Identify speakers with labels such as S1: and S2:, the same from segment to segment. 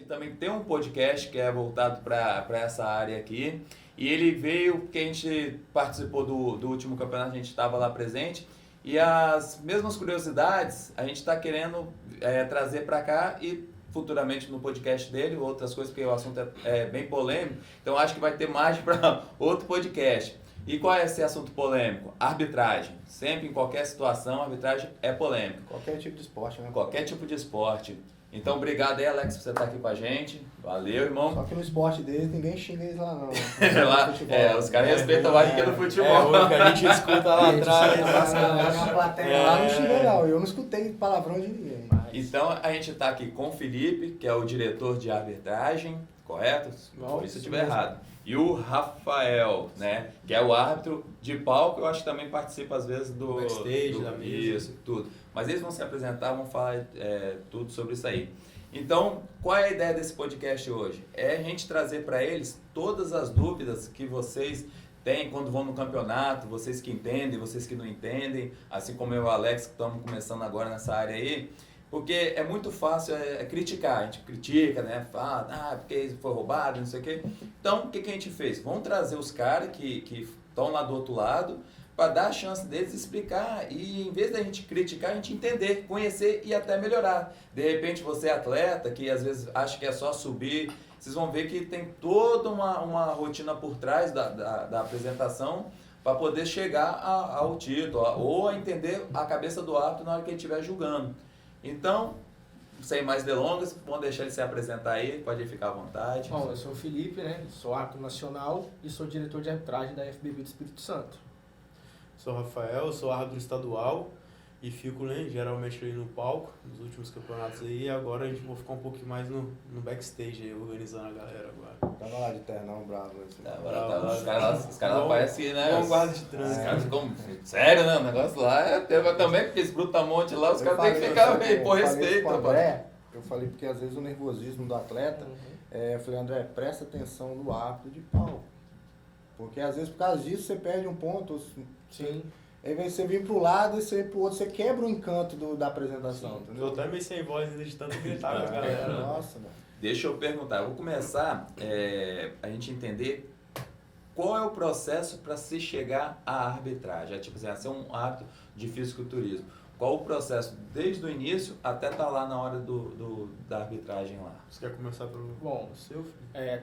S1: também tem um podcast que é voltado para essa área aqui. E ele veio porque a gente participou do último campeonato, a gente estava lá presente. E as mesmas curiosidades a gente está querendo trazer para cá e futuramente no podcast dele, outras coisas, porque o assunto é bem polêmico. Então acho que vai ter mais para outro podcast. E qual é esse assunto polêmico? Arbitragem. Sempre, em qualquer situação, a arbitragem é polêmica.
S2: Qualquer tipo de esporte, né?
S1: Qualquer tipo de esporte. Então, obrigado aí, Alex, por você estar aqui com a gente. Valeu, irmão.
S2: Só que no esporte deles, ninguém xinga eles lá, não.
S1: Lá, os caras respeitam mais do que no futebol.
S3: O que a gente escuta lá atrás.
S2: Na plateia lá não xinga, não. Eu não escutei palavrão de ninguém.
S1: Então, a gente está aqui com o Felipe, que é o diretor de arbitragem, correto? Por isso eu estiver errado. E o Rafael, né, que é o árbitro de palco, eu acho que também participa às vezes do
S3: backstage, da mesa.
S1: Isso, tudo. Mas eles vão se apresentar, vão falar tudo sobre isso aí. Então, qual é a ideia desse podcast hoje? É a gente trazer para eles todas as dúvidas que vocês têm quando vão no campeonato, vocês que entendem, vocês que não entendem, assim como eu e o Alex, que estamos começando agora nessa área aí. Porque é muito fácil criticar, a gente critica, né? Fala, porque foi roubado, não sei o quê. Então, o que a gente fez? Vamos trazer os caras que estão lá do outro lado para dar a chance deles explicar e, em vez da gente criticar, a gente entender, conhecer e até melhorar. De repente, você é atleta, que às vezes acha que é só subir, vocês vão ver que tem toda uma rotina por trás da apresentação para poder chegar ao título ou a entender a cabeça do árbitro na hora que ele estiver julgando. Então, sem mais delongas, vamos deixar ele se apresentar aí, pode ficar à vontade.
S4: Bom, eu sou o Felipe, né? Sou árbitro nacional e sou diretor de arbitragem da FBB do Espírito Santo.
S3: Sou Rafael, sou árbitro estadual e fico, né, geralmente ali no palco, nos últimos campeonatos aí, e agora a gente vai ficar um pouquinho mais no backstage aí, organizando a galera agora.
S2: Tava lá de ternão, bravo. Assim.
S1: Agora os caras lá parecem, né?
S3: Bom guarda de trânsito.
S1: Os caras ficam... Sério, né? O negócio lá também, porque esse brutamonte lá, os caras têm que ficar meio por respeito.
S2: Eu falei porque às vezes o nervosismo do atleta, eu falei, André, presta atenção no árbitro de pau. Porque às vezes por causa disso você perde um ponto.
S4: Sim.
S2: Aí você vir pro lado e você pro outro, você quebra o encanto da apresentação.
S3: Eu tô até meio sem voz ainda de tanto gritar com a galera.
S2: Nossa, mano.
S1: Deixa eu perguntar, eu vou começar a gente entender qual é o processo para se chegar à arbitragem. Tipo assim, a ser um árbitro de fisiculturismo. Qual o processo desde o início até estar lá na hora da arbitragem lá?
S3: Você quer começar pelo...
S4: Bom,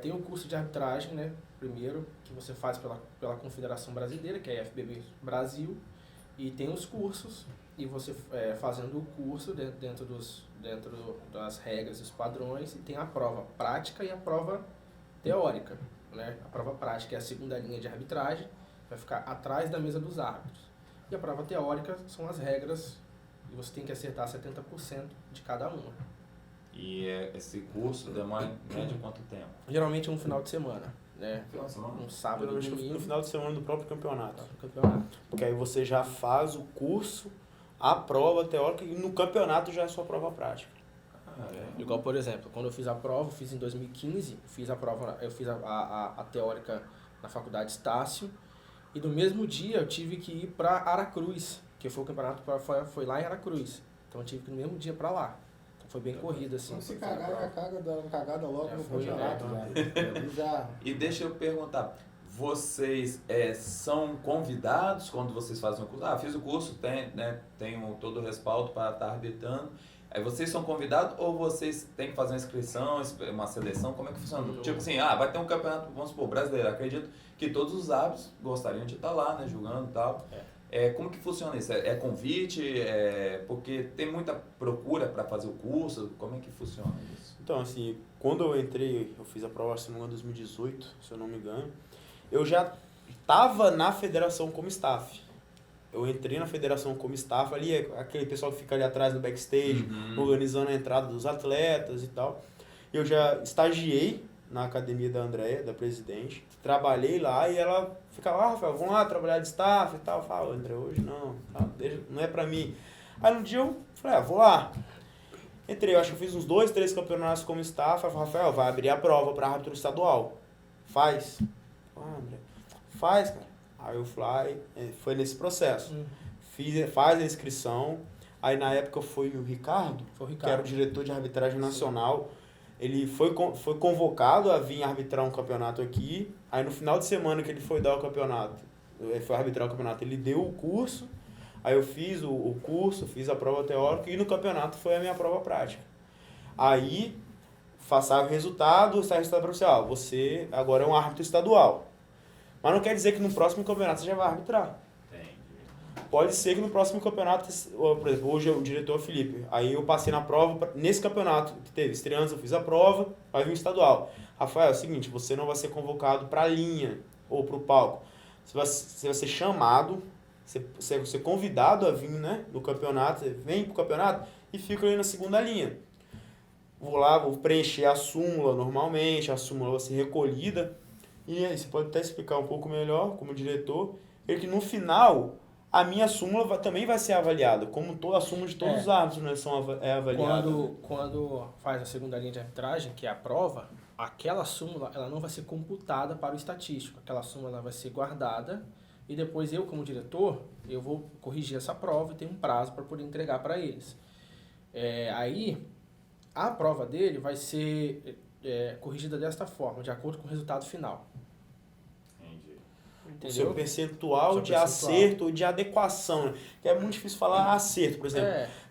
S4: tem o curso de arbitragem, né? Primeiro, que você faz pela Confederação Brasileira, que é a FBB Brasil, e tem os cursos, e você fazendo o curso dentro das regras e os padrões, e tem a prova prática e a prova teórica, né? A prova prática é a segunda linha de arbitragem, vai ficar atrás da mesa dos árbitros. E a prova teórica são as regras, e você tem que acertar 70% de cada uma.
S1: E esse curso demora em média quanto tempo?
S4: Geralmente no final de semana, né?
S1: Final de semana?
S4: Um sábado e domingo.
S3: No final de semana do próprio campeonato.
S4: Campeonato.
S3: Porque aí você já faz o curso, a prova teórica, e no campeonato já é a sua prova prática.
S4: Igual, por exemplo, quando eu fiz a prova, eu fiz em 2015, eu fiz a teórica na Faculdade Estácio, e no mesmo dia eu tive que ir para Aracruz, que foi o campeonato foi lá em Aracruz. Então eu tive que ir no mesmo dia para lá. Então foi bem corrido, assim.
S2: Então, se cagar, dá uma cagada logo no
S4: foi,
S2: campeonato. É bizarro.
S1: E deixa eu perguntar, vocês são convidados quando vocês fazem o curso? Fiz o curso, tenho todo o respaldo para estar arbitrando. Aí vocês são convidados ou vocês têm que fazer uma inscrição, uma seleção? Como é que funciona? Tipo assim, vai ter um campeonato, vamos supor, brasileiro. Acredito que todos os árbitros gostariam de estar lá, né, julgando e tal. Como que funciona isso? É convite? Porque tem muita procura para fazer o curso? Como é que funciona isso?
S3: Então, assim, quando eu entrei, eu fiz a prova, se não me engano, em 2018, se eu não me engano, eu já estava na federação como staff. Eu entrei na federação como staff ali, aquele pessoal que fica ali atrás no backstage, organizando a entrada dos atletas e tal. Eu já estagiei na academia da Andréia, da presidente, trabalhei lá e ela ficava, Rafael, vamos lá trabalhar de staff e tal. Eu falava, André, hoje não, não é pra mim. Aí no dia eu falei, vou lá. Entrei, eu acho que eu fiz uns 2, 3 campeonatos como staff. Eu falei, Rafael, vai abrir a prova para árbitro estadual. Faz. André, faz, cara. Aí eu falei, foi nesse processo. Faz a inscrição. Aí na época foi o Ricardo, que era o diretor de arbitragem nacional. Ele foi convocado a vir arbitrar um campeonato aqui. Aí no final de semana que ele foi dar o campeonato, ele foi arbitrar o campeonato, ele deu o curso. Aí eu fiz o curso, fiz a prova teórica e no campeonato foi a minha prova prática. Aí, passava o resultado, sai o resultado para você, você agora é um árbitro estadual. Mas não quer dizer que no próximo campeonato você já vai arbitrar. Pode ser que no próximo campeonato, por exemplo, hoje o diretor é o Felipe, aí eu passei na prova, nesse campeonato que teve estreantes, eu fiz a prova, vai vir o estadual. Rafael, é o seguinte, você não vai ser convocado para a linha ou para o palco. Você vai ser chamado, você vai ser convidado a vir, né, no campeonato, você vem pro campeonato e fica ali na segunda linha. Vou lá, vou preencher a súmula normalmente, a súmula vai ser recolhida. E aí você pode até explicar um pouco melhor, como diretor, que no final a minha súmula também vai ser avaliada, como a súmula de todos os árbitros, né, é avaliada.
S4: Quando faz a segunda linha de arbitragem, que é a prova, aquela súmula ela não vai ser computada para o estatístico. Aquela súmula ela vai ser guardada e depois eu, como diretor, eu vou corrigir essa prova e tenho um prazo para poder entregar para eles. Aí, a prova dele vai ser corrigida desta forma, de acordo com o resultado final.
S3: O seu percentual de acerto ou de adequação, né? Que é muito difícil falar acerto, por exemplo.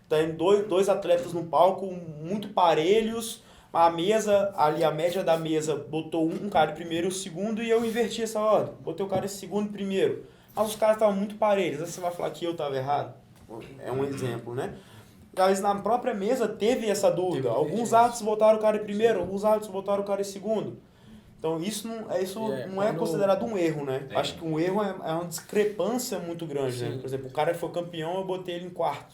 S3: Tem dois atletas no palco muito parelhos, a mesa, ali a média da mesa botou um cara em primeiro e o segundo e eu inverti essa ordem. Botei o cara em segundo e primeiro. Mas os caras estavam muito parelhos. Aí você vai falar que eu estava errado? É um exemplo, né? Mas na própria mesa teve essa dúvida. Alguns árbitros botaram o cara em primeiro, alguns árbitros botaram o cara em segundo. Então isso não é considerado um erro, né? Acho que um erro é uma discrepância muito grande, né? Por exemplo, o cara foi campeão, eu botei ele em quarto,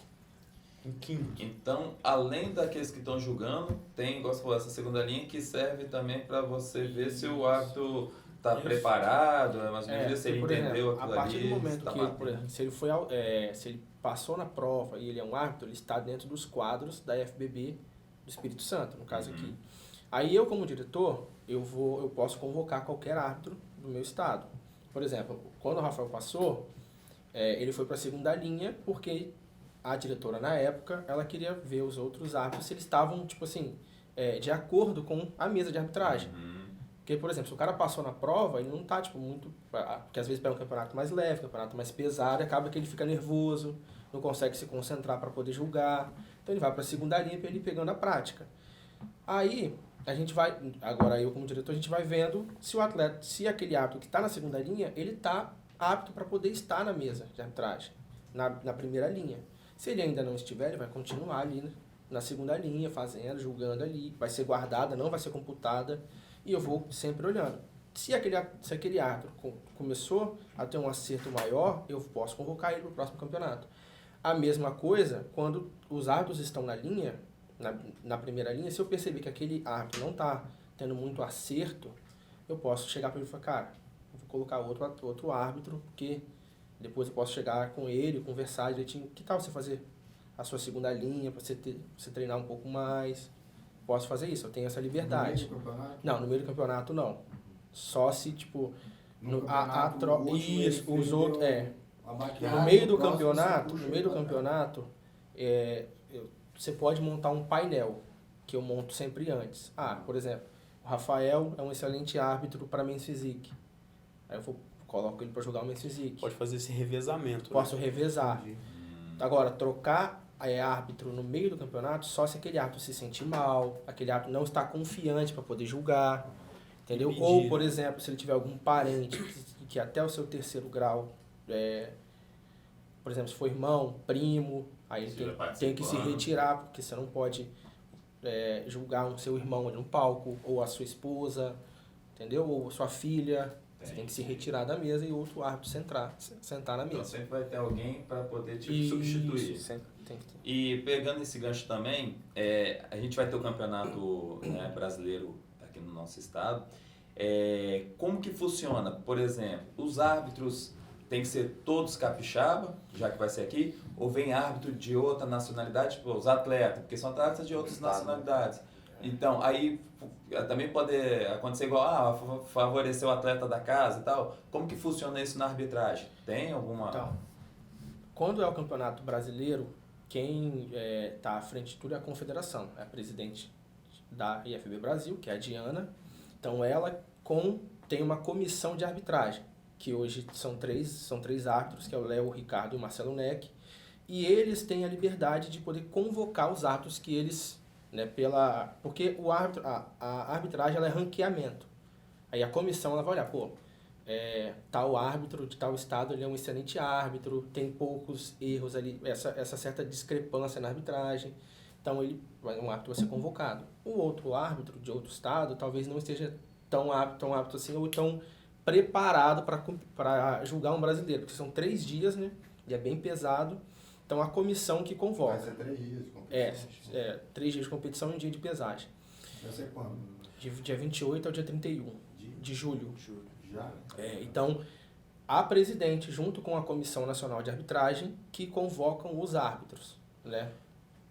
S3: em quinto.
S1: Então, além daqueles que estão julgando, tem, igual você falou, essa segunda linha que serve também para você ver se o árbitro está preparado, mais ou menos, se ele entendeu aquilo ali.
S4: A partir do momento que ele, por exemplo, se ele passou na prova e ele é um árbitro, ele está dentro dos quadros da FBB do Espírito Santo, no caso aqui. Aí eu, como diretor, eu posso convocar qualquer árbitro do meu estado. Por exemplo, quando o Rafael passou, ele foi para a segunda linha porque a diretora, na época, ela queria ver os outros árbitros se eles estavam, tipo assim, de acordo com a mesa de arbitragem. Porque, por exemplo, se o cara passou na prova, ele não tá, tipo, muito... Porque às vezes pega um campeonato mais leve, um campeonato mais pesado, e acaba que ele fica nervoso, não consegue se concentrar para poder julgar. Então ele vai para a segunda linha para ele ir pegando a prática. Aí, a gente vai... Agora, eu como diretor, a gente vai vendo se o atleta, se aquele árbitro que está na segunda linha, ele está apto para poder estar na mesa de arbitragem, na primeira linha. Se ele ainda não estiver, ele vai continuar ali na segunda linha, fazendo, julgando ali, vai ser guardada, não vai ser computada, e eu vou sempre olhando. Se aquele árbitro começou a ter um acerto maior, eu posso convocar ele para o próximo campeonato. A mesma coisa, quando os árbitros estão na linha, na primeira linha, se eu perceber que aquele árbitro não está tendo muito acerto, eu posso chegar para ele e falar, cara, eu vou colocar outro árbitro, porque depois eu posso chegar com ele, conversar direitinho, que tal você fazer a sua segunda linha, para você treinar um pouco mais? Posso fazer isso, eu tenho essa liberdade.
S2: No meio do campeonato?
S4: Não, no meio do campeonato não. Só se, tipo...
S2: No
S4: meio do campeonato, você pode montar um painel, que eu monto sempre antes. Por exemplo, o Rafael é um excelente árbitro para Men's Physique. Aí eu coloco ele para jogar o Men's Physique.
S3: Pode fazer esse revezamento.
S4: Posso revezar. Agora, trocar árbitro no meio do campeonato, só se aquele árbitro se sentir mal, aquele árbitro não está confiante para poder julgar, entendeu?
S3: Impedir.
S4: Ou, por exemplo, se ele tiver algum parente que até o seu terceiro grau, por exemplo, se for irmão, primo, aí ele tem que se retirar, porque você não pode julgar o seu irmão ali no palco, ou a sua esposa, entendeu? Ou a sua filha. Você tem que se retirar da mesa e outro árbitro sentar na mesa.
S1: Então sempre vai ter alguém para poder substituir.
S4: Sempre tem que ter.
S1: E pegando esse gancho também, a gente vai ter o campeonato brasileiro aqui no nosso estado. Como que funciona? Por exemplo, os árbitros têm que ser todos capixaba, já que vai ser aqui, ou vem árbitro de outra nacionalidade, tipo os atletas, porque são atletas de outras nacionalidades. Então, aí também pode acontecer igual, favorecer o atleta da casa e tal. Como que funciona isso na arbitragem? Tem alguma...
S4: Então, quando é o campeonato brasileiro, quem está à frente de tudo é a confederação, é a presidente da IFB Brasil, que é a Diana. Então ela tem uma comissão de arbitragem, que hoje são três árbitros, que é o Léo, o Ricardo e o Marcelo Neck, e eles têm a liberdade de poder convocar os árbitros que eles, né, porque o árbitro, a arbitragem ela é ranqueamento. Aí a comissão ela vai olhar, tal árbitro de tal estado ele é um excelente árbitro, tem poucos erros ali, essa certa discrepância na arbitragem. Então um árbitro vai ser convocado. O outro árbitro de outro estado talvez não esteja tão apto assim ou tão preparado para julgar um brasileiro, porque são 3 dias, né? E é bem pesado. Então a comissão que convoca.
S2: Vai ser 3 dias de competição.
S4: 3 dias de competição e um dia de pesagem.
S2: Vai ser quando?
S4: Dia 28 ao dia 31 de julho.
S2: Já?
S4: Então, a presidente, junto com a Comissão Nacional de Arbitragem, que convocam os árbitros, né?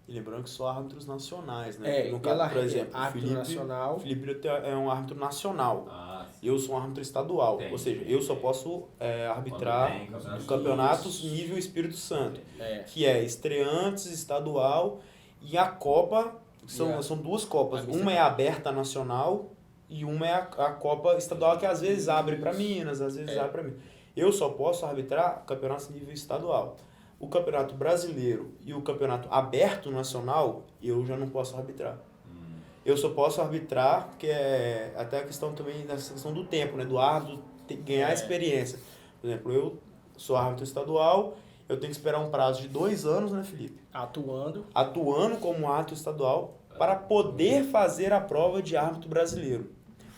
S3: E lembrando que só árbitros nacionais, né?
S4: No
S3: caso, por exemplo,
S4: árbitro nacional.
S3: o Felipe é um árbitro nacional.
S1: Sim.
S3: Eu sou um árbitro estadual.
S1: Entendi.
S3: Ou seja, eu só posso arbitrar campeonatos nível Espírito Santo. Que é estreantes, estadual e a Copa. São 2 Copas. Uma é a aberta nacional e uma é a Copa estadual, que às vezes abre para Minas, às vezes abre para Minas. Eu só posso arbitrar campeonatos nível estadual. O Campeonato Brasileiro e o Campeonato Aberto Nacional, eu já não posso arbitrar. Eu só posso arbitrar, porque é até a questão também dessa questão do tempo, né? Do árbitro ganhar experiência. Por exemplo, eu sou árbitro estadual, eu tenho que esperar um prazo de 2 anos, né, Felipe? Atuando como árbitro estadual para poder fazer a prova de árbitro brasileiro.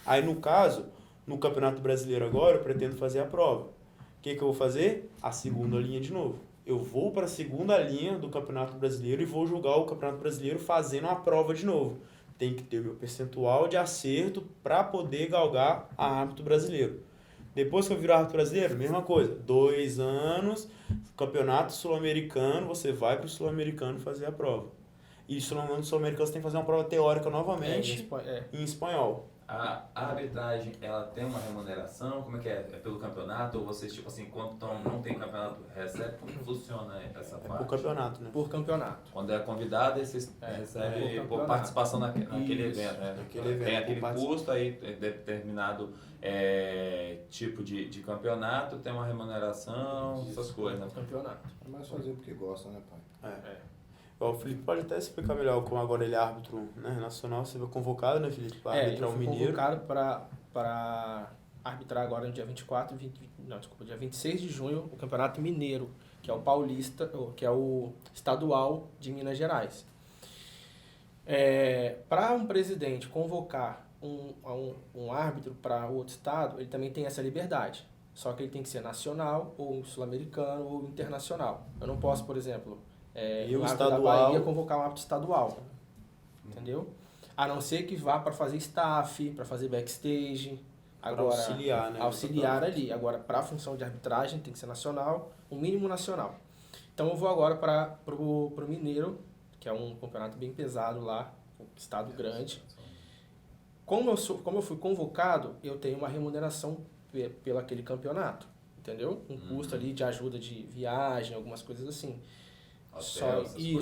S3: Aí, no caso, no Campeonato Brasileiro agora, eu pretendo fazer a prova. O que eu vou fazer? A segunda linha de novo. Eu vou para a segunda linha do Campeonato Brasileiro e vou julgar o Campeonato Brasileiro fazendo a prova de novo. Tem que ter o meu percentual de acerto para poder galgar a árbitro brasileiro. Depois que eu viro árbitro brasileiro, mesma coisa. 2 anos, Campeonato Sul-Americano, você vai para o Sul-Americano fazer a prova. E no Sul-Americano você tem que fazer uma prova teórica novamente em espanhol.
S1: A arbitragem, ela tem uma remuneração? Como é que é? É pelo campeonato? Ou vocês, tipo assim, quando não tem campeonato, recebe? Como funciona essa parte?
S3: Por campeonato, né?
S4: Por campeonato.
S1: Quando é convidado, aí vocês recebem por participação naquele evento, né? Tem aquele custo, aí determinado tipo de campeonato, tem uma remuneração, essas coisas, né?
S4: Campeonato.
S2: É mais fazer porque gosta, né, pai?
S3: O Felipe pode até explicar melhor como agora ele é árbitro, né, nacional. Você foi convocado, né, Felipe, para arbitrar o Mineiro?
S4: Eu fui convocado para arbitrar agora no dia dia 26 de junho, o Campeonato Mineiro, que é o paulista, que é o estadual de Minas Gerais. Para um presidente convocar um árbitro para outro estado, ele também tem essa liberdade. Só que ele tem que ser nacional, ou sul-americano, ou internacional. Eu não posso, por exemplo... o árbitro da Bahia convocar um árbitro estadual, entendeu? A não ser que vá para fazer staff, para fazer backstage, agora
S3: auxiliar, né?
S4: Auxiliar ali. Agora, para a função de arbitragem tem que ser nacional, o mínimo nacional. Então eu vou agora para o Mineiro, que é um campeonato bem pesado lá, um estado grande. Como eu fui convocado, eu tenho uma remuneração pelo aquele campeonato, entendeu? Um custo ali de ajuda de viagem, algumas coisas assim.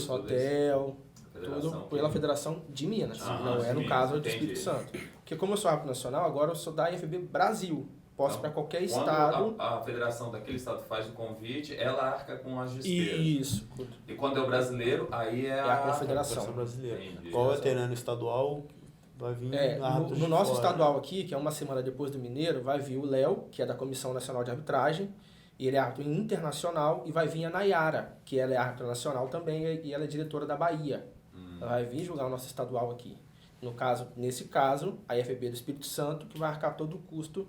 S4: Hotel, tudo pela Federação de Minas, não é no caso do Espírito Santo. Porque como eu sou árbitro nacional, agora eu sou da IFB Brasil. Posso para qualquer estado.
S1: A federação daquele estado faz o convite, ela arca com as despesas.
S4: Isso.
S1: E quando é o brasileiro, aí é
S4: a confederação
S3: brasileira. Qual o veterano estadual vai vir
S4: no nosso estadual aqui, que é uma semana depois do Mineiro, vai vir o Léo, que é da Comissão Nacional de Arbitragem. E ele é árbitro internacional, e vai vir a Nayara, que ela é árbitra nacional também, e ela é diretora da Bahia. Ela vai vir julgar o nosso estadual aqui. Nesse caso, a IFB do Espírito Santo, que vai arcar todo o custo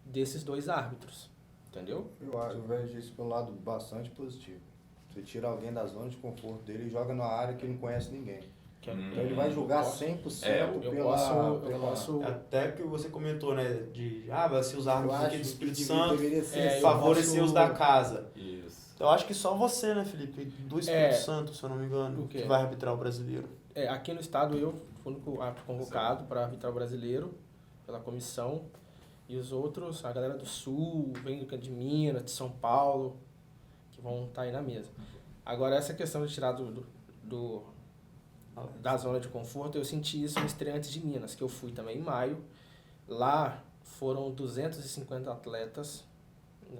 S4: desses 2 árbitros. Entendeu?
S2: Eu vejo isso pelo lado bastante positivo. Você tira alguém da zona de conforto dele e joga numa área que ele não conhece ninguém. Então ele vai julgar 100%
S4: eu posso.
S3: Até que você comentou, né? Vai ser os árbitros aqui do Espírito Santo,
S2: ser
S3: favorecer os da casa.
S1: Isso.
S3: Eu acho que só você, né, Felipe? Do Espírito Santo, se eu não me engano, que vai arbitrar o brasileiro.
S4: Aqui no estado eu fui o único árbitro convocado para arbitrar o brasileiro pela comissão. E os outros, a galera do Sul, vem de Minas, de São Paulo, que vão estar aí na mesa. Agora, essa questão de tirar da zona de conforto, eu senti isso no Estreantes de Minas, que eu fui também em maio. Lá foram 250 atletas.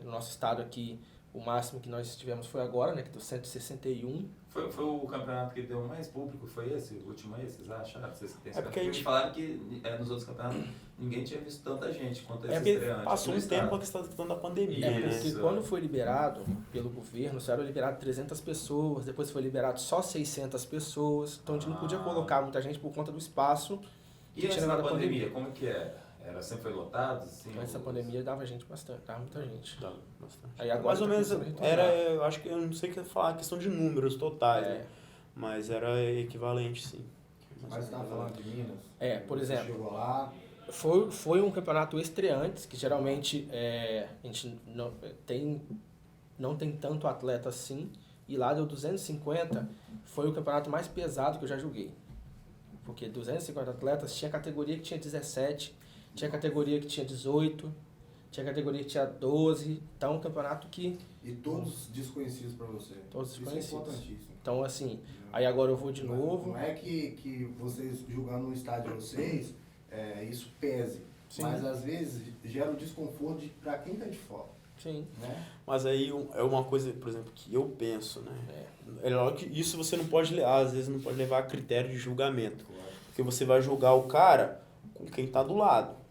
S4: No nosso estado aqui, o máximo que nós tivemos foi agora, né, que deu 161.
S1: Foi o campeonato que deu mais público, foi esse? O último aí, vocês acharam? Vocês
S3: porque a gente...
S1: me falaram que nos outros campeonatos ninguém tinha visto tanta gente quanto esse
S3: porque
S1: estreante.
S3: passou um tempo a questão da pandemia,
S4: É,
S3: né?
S4: porque quando foi liberado pelo governo, só era liberado 300 pessoas, depois foi liberado só 600 pessoas, então a gente não podia colocar muita gente por conta do espaço.
S1: E antes da pandemia, como que era? Sempre foi lotado? Assim,
S4: Antes da pandemia dava gente bastante, dava muita gente.
S3: Dava bastante.
S4: Aí agora
S3: mais ou
S4: tá
S3: menos
S4: começando a retornar.
S3: era, eu acho que eu não sei o que falar, a questão de números totais,
S4: É.
S3: né? Mas era equivalente, sim.
S2: Mas você estava falando de Minas?
S4: Por exemplo,
S2: Chegou lá,
S4: foi um campeonato estreantes, que geralmente a gente não tem tanto atleta assim, e lá deu 250, foi o campeonato mais pesado que eu já joguei. Porque 250 atletas, tinha categoria que tinha 17, tinha categoria que tinha 18, tinha categoria que tinha 12, então um campeonato que...
S2: e todos desconhecidos para você.
S4: Todos
S2: Isso
S4: desconhecidos.
S2: é importantíssimo.
S4: Então, assim, aí agora eu vou de novo.
S2: Não é que vocês jogando no estádio de vocês, isso pese.
S4: Sim.
S2: Mas às vezes gera um desconforto para quem tá de fora.
S4: Sim.
S2: Né?
S3: Mas aí é uma coisa, por exemplo, que eu penso, né? É lógico que isso você não pode, às vezes não pode levar a critério de julgamento. Porque você vai julgar o cara com quem tá do lado.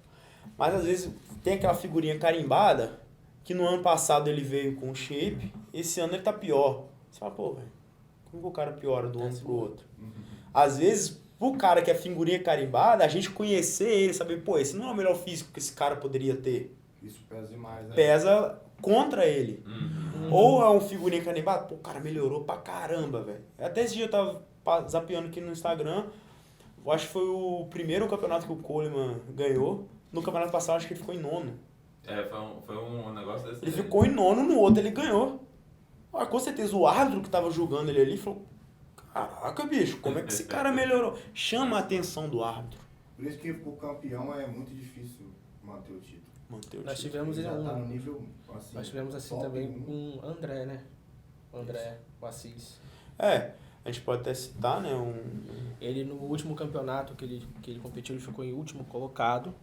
S3: Mas às vezes tem aquela figurinha carimbada que no ano passado ele veio com shape, esse ano ele tá pior. Você fala, pô, velho, como que o cara piora do ano pro outro? Às vezes, pro cara que é figurinha carimbada, a gente conhecer ele, saber, pô, esse não é o melhor físico que esse cara poderia ter.
S2: Isso pesa demais, né?
S3: Pesa contra ele.
S1: Uhum.
S3: Ou é um figurinha carimbada, pô, o cara melhorou pra caramba, velho. Até esse dia eu tava zapeando aqui no Instagram, eu acho que foi o primeiro campeonato que o Coleman ganhou. No campeonato passado, acho que ele ficou em nono.
S1: Foi um negócio desse.
S3: Ele ficou em nono, no outro ele ganhou. Ah, com certeza o árbitro que tava julgando ele ali falou, caraca, bicho, como é que esse cara melhorou? Chama a atenção do árbitro.
S2: Por isso que o campeão é muito difícil manter o título.
S4: Nós tivemos
S2: Ele já tá no nível assim.
S4: Nós tivemos assim
S2: top
S4: também
S2: 1.
S4: com o André, né? O André, o Assis.
S3: A gente pode até citar, né,
S4: Ele no último campeonato que ele competiu, ele ficou em último colocado,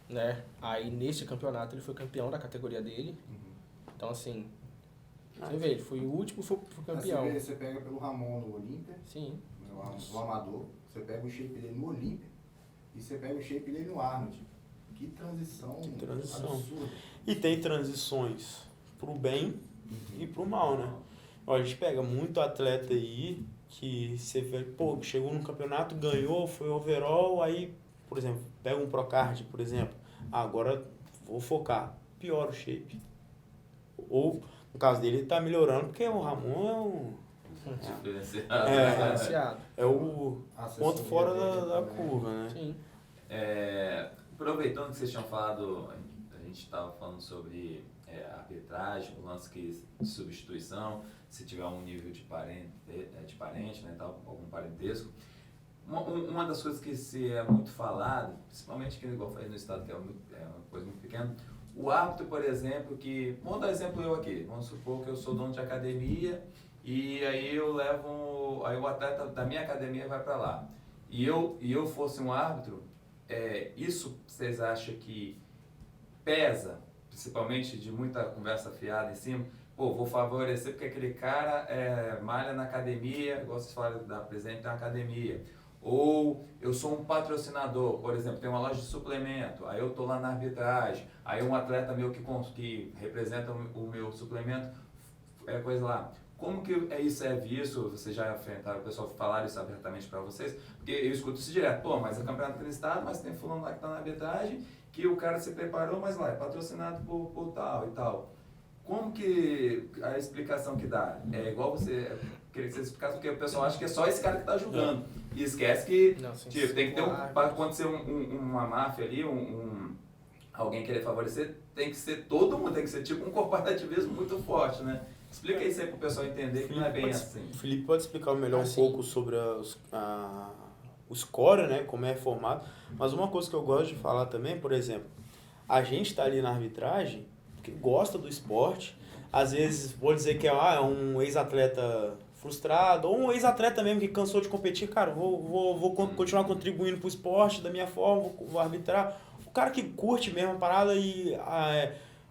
S4: né? Aí neste campeonato ele foi campeão da categoria dele. Então assim, você vê, ele foi o último, foi campeão.
S2: Você pega pelo Ramon no Olímpia,
S4: Sim.
S2: no Amador, você pega o shape dele no Olímpia e você pega o shape dele no Arnold. Que transição absurda.
S3: E tem transições pro bem e pro mal, né? Ó, a gente pega muito atleta aí que você vê, pô, chegou num campeonato, ganhou, foi overall, aí, por exemplo, pega um Procard, por exemplo, agora vou focar, piora o shape. Ou, no caso dele, ele tá melhorando, porque o Ramon
S4: Diferenciado.
S3: é o ponto fora da curva, né?
S4: Sim.
S1: Aproveitando que vocês tinham falado, a gente estava falando sobre arbitragem, o lance de substituição, se tiver um nível de parente, né, tal, algum parentesco. Uma das coisas que se é muito falado, principalmente aqui igual eu falei no estado, que é uma coisa muito pequena, o árbitro, por exemplo, vamos dar exemplo eu aqui, vamos supor que eu sou dono de academia e aí eu levo, aí o atleta da minha academia vai para lá. E eu fosse um árbitro, isso vocês acham que pesa, principalmente de muita conversa fiada em cima? Pô, vou favorecer porque aquele cara malha na academia, igual vocês falaram da Presente, tem uma academia. Ou eu sou um patrocinador, por exemplo, tem uma loja de suplemento, aí eu tô lá na arbitragem, aí um atleta meu que representa o meu suplemento, coisa lá. Como que isso é visto? Vocês já enfrentaram o pessoal falaram isso abertamente para vocês? Porque eu escuto isso direto. Pô, mas é campeonato aqui no estado, mas tem fulano lá que tá na arbitragem, que o cara se preparou, mas lá é patrocinado por tal e tal. Como que a explicação que dá? É igual queria que você explicasse, porque o pessoal acha que é só esse cara que tá julgando. E esquece que tem que ter para acontecer uma máfia ali, alguém querer favorecer, tem que ser todo mundo, tem que ser tipo um corporativismo muito forte, né? Explica isso aí pro pessoal entender que não é bem assim.
S3: O Felipe pode explicar melhor um pouco sobre o score, né, como é formado. Mas uma coisa que eu gosto de falar também, por exemplo, a gente tá ali na arbitragem porque gosta do esporte. Às vezes, vou dizer que é um ex-atleta frustrado, ou um ex-atleta mesmo que cansou de competir, cara, vou continuar contribuindo pro esporte da minha forma, vou arbitrar. O cara que curte mesmo a parada e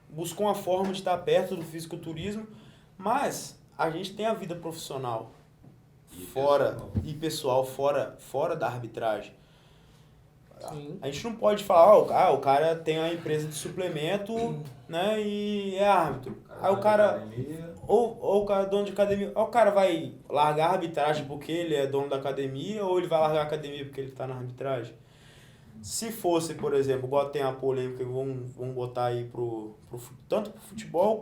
S3: buscou uma forma de estar perto do fisiculturismo, mas a gente tem a vida profissional pessoal fora da arbitragem.
S4: Sim.
S3: A gente não pode falar, o cara tem uma empresa de suplemento, né, e é árbitro. Aí o cara, ou o cara é dono de academia, ou o cara vai largar a arbitragem porque ele é dono da academia, ou ele vai largar a academia porque ele está na arbitragem. Se fosse, por exemplo, igual tem a polêmica, vamos botar aí tanto pro futebol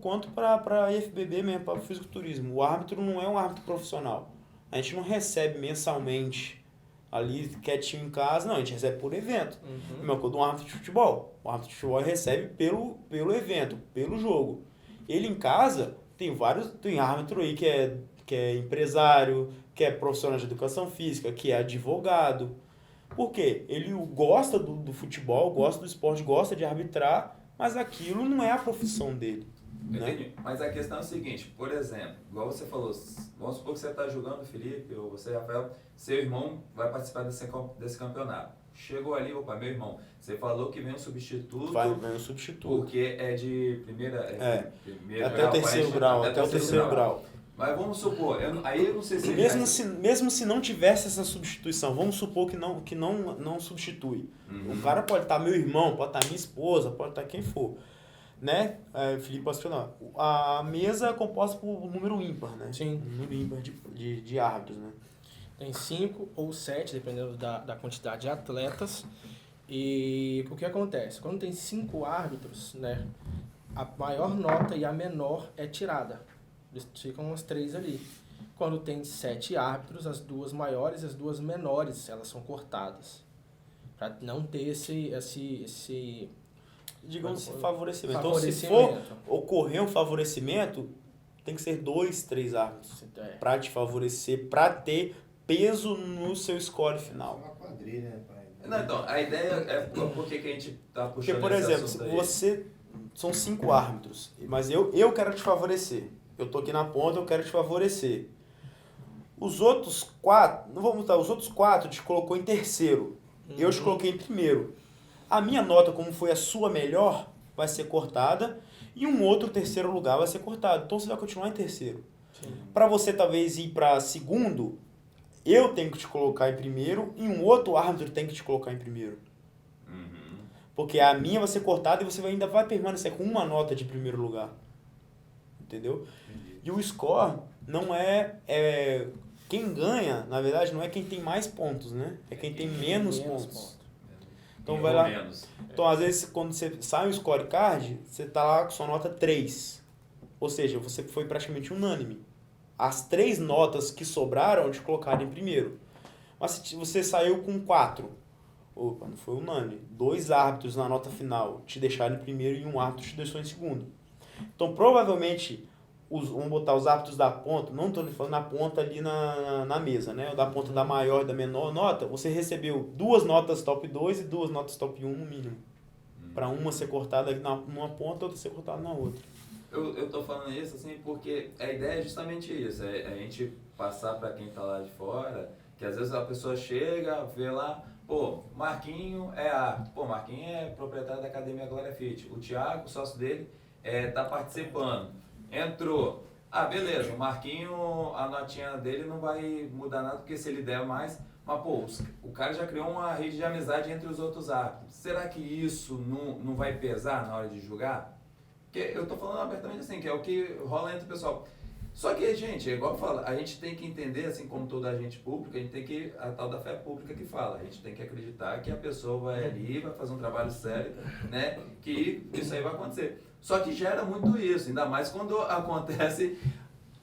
S3: quanto para IFBB mesmo, para o fisiculturismo. O árbitro não é um árbitro profissional. A gente não recebe mensalmente ali quietinho em casa, não, a gente recebe por evento. Mesma coisa do árbitro de futebol. O árbitro de futebol recebe pelo evento, pelo jogo. Ele em casa tem árbitro aí que é empresário, que é profissional de educação física, que é advogado. Por quê? Ele gosta do futebol, gosta do esporte, gosta de arbitrar, mas aquilo não é a profissão dele. Né?
S1: Mas a questão é o seguinte, por exemplo, igual você falou, vamos supor que você está jogando, Felipe, ou você, Rafael, seu irmão vai participar desse campeonato. Chegou ali, opa, meu irmão, você falou que vem um substituto.
S3: Vem um substituto.
S1: Porque é de primeira...
S3: até o terceiro grau, até o terceiro grau.
S1: Mas vamos supor, aí eu não sei se...
S3: Mesmo se não tivesse essa substituição, vamos supor que não substitui. O cara pode estar meu irmão, pode estar minha esposa, pode estar quem for. Né? Felipe pode falar. A mesa é composta por um número ímpar, né?
S4: Sim.
S3: Um número ímpar de árbitros, né?
S4: Tem 5 ou 7, dependendo da quantidade de atletas. E o que acontece? Quando tem 5 árbitros, né, a maior nota e a menor é tirada. Ficam as 3 ali. Quando tem 7 árbitros, as 2 maiores e as 2 menores, elas são cortadas. Para não ter esse
S3: digamos, favorecimento. Então, se for ocorrer um favorecimento, tem que ser 2, 3 árbitros para te favorecer, para ter peso no seu score final.
S2: É uma quadrilha, né, pai?
S1: Não, então, a ideia é por que a gente tá puxando.
S3: Porque, por exemplo, são 5 árbitros, mas eu quero te favorecer. Eu tô aqui na ponta, eu quero te favorecer. Os outros 4, não vamos botar, os outros 4 te colocou em terceiro. Eu te coloquei em primeiro. A minha nota, como foi a sua melhor, vai ser cortada e um outro terceiro lugar vai ser cortado. Então você vai continuar em terceiro. Para você talvez ir para segundo, eu tenho que te colocar em primeiro e um outro árbitro tem que te colocar em primeiro. Porque a minha vai ser cortada e você ainda vai permanecer com uma nota de primeiro lugar. Entendeu? E o score não quem ganha, na verdade, não é quem tem mais pontos, né? É quem tem menos pontos. Então vai lá. Então, às vezes, quando você sai um scorecard, você tá lá com sua nota 3. Ou seja, você foi praticamente unânime. As 3 notas que sobraram te colocaram em primeiro. Mas se você saiu com 4, opa, não foi unânime. 2 árbitros na nota final te deixaram em primeiro e um árbitro te deixou em segundo. Então, provavelmente, vamos botar os árbitros da ponta, não estou falando na ponta ali na mesa, né? O da ponta da maior e da menor nota, você recebeu 2 notas top 2 e 2 notas top 1 no mínimo. Para uma ser cortada numa ponta, outra ser cortada na outra.
S1: Eu tô falando isso assim porque a ideia é justamente isso, é a gente passar para quem tá lá de fora, que às vezes a pessoa chega, vê lá, pô, Marquinho Marquinho é proprietário da Academia Glória Fit, o Thiago, sócio dele, tá participando, entrou, beleza, o Marquinho, a notinha dele não vai mudar nada, porque se ele der mais, mas pô, o cara já criou uma rede de amizade entre os outros árbitros, será que isso não vai pesar na hora de julgar? Porque eu tô falando abertamente assim, que é o que rola entre o pessoal. Só que, gente, é igual eu falo, a gente tem que entender, assim como toda agente pública, a gente tem que, a tal da fé pública que fala, a gente tem que acreditar que a pessoa vai ali, vai fazer um trabalho sério, né, que isso aí vai acontecer. Só que gera muito isso, ainda mais quando acontece,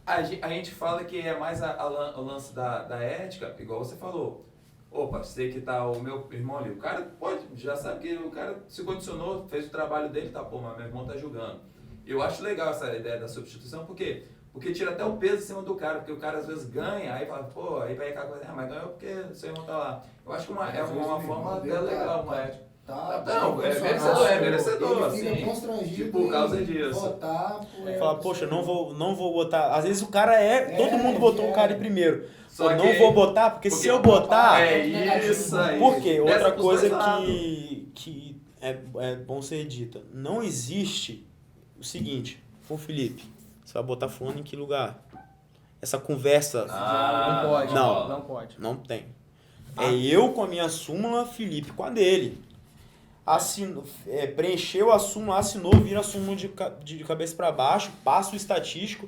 S1: a gente fala que é mais o lance da ética, igual você falou. Opa, sei que tá o meu irmão ali, o cara já sabe que o cara se condicionou, fez o trabalho dele, tá, mas meu irmão tá julgando. Eu acho legal essa ideia da substituição, porque tira até o peso em cima do cara, porque o cara às vezes ganha, aí fala, pô, aí vai aquela coisa, mas ganhou porque seu irmão tá lá. Eu acho que é uma forma até legal, uma ética. Não, é merecedor,
S2: ele fica
S1: assim,
S2: constrangido
S1: por causa
S2: em
S1: disso.
S2: votar por
S3: Falar, poxa, não vou botar. Às vezes o cara todo mundo botou o cara em primeiro.
S1: Só
S3: Eu não
S1: que-
S3: vou botar, porque se eu botar.
S1: É isso aí.
S3: Por quê?
S1: Dessa
S3: Outra
S1: pros
S3: coisa
S1: dois lados.
S3: que é bom ser dita. Não existe o seguinte, ô Felipe, você vai botar fulano em que lugar? Essa conversa
S4: Não pode.
S3: Não.
S4: Não pode.
S3: não tem. É eu com a minha súmula, Felipe com a dele. Preencheu a súmula, assinou, vira a súmula de cabeça para baixo, passa o estatístico.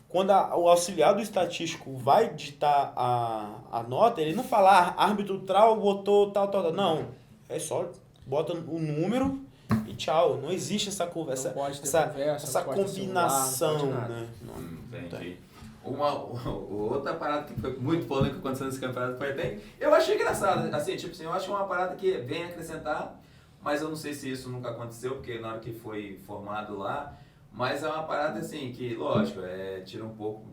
S3: Quando o auxiliar do estatístico vai digitar a nota, ele não fala, árbitro tal botou tal. Não, é só bota o número e tchau. Não existe essa conversa,
S4: Não pode ter
S3: essa
S4: conversa,
S3: essa
S4: não pode ter
S3: combinação,
S4: celular, não pode
S3: né?
S1: Entendi. Outra parada que foi muito polêmica acontecendo nesse campeonato foi até. Eu achei engraçado, assim, tipo assim, eu acho uma parada que vem acrescentar, mas eu não sei se isso nunca aconteceu, porque na hora que foi formado lá, mas é uma parada assim que, lógico, tira um pouco,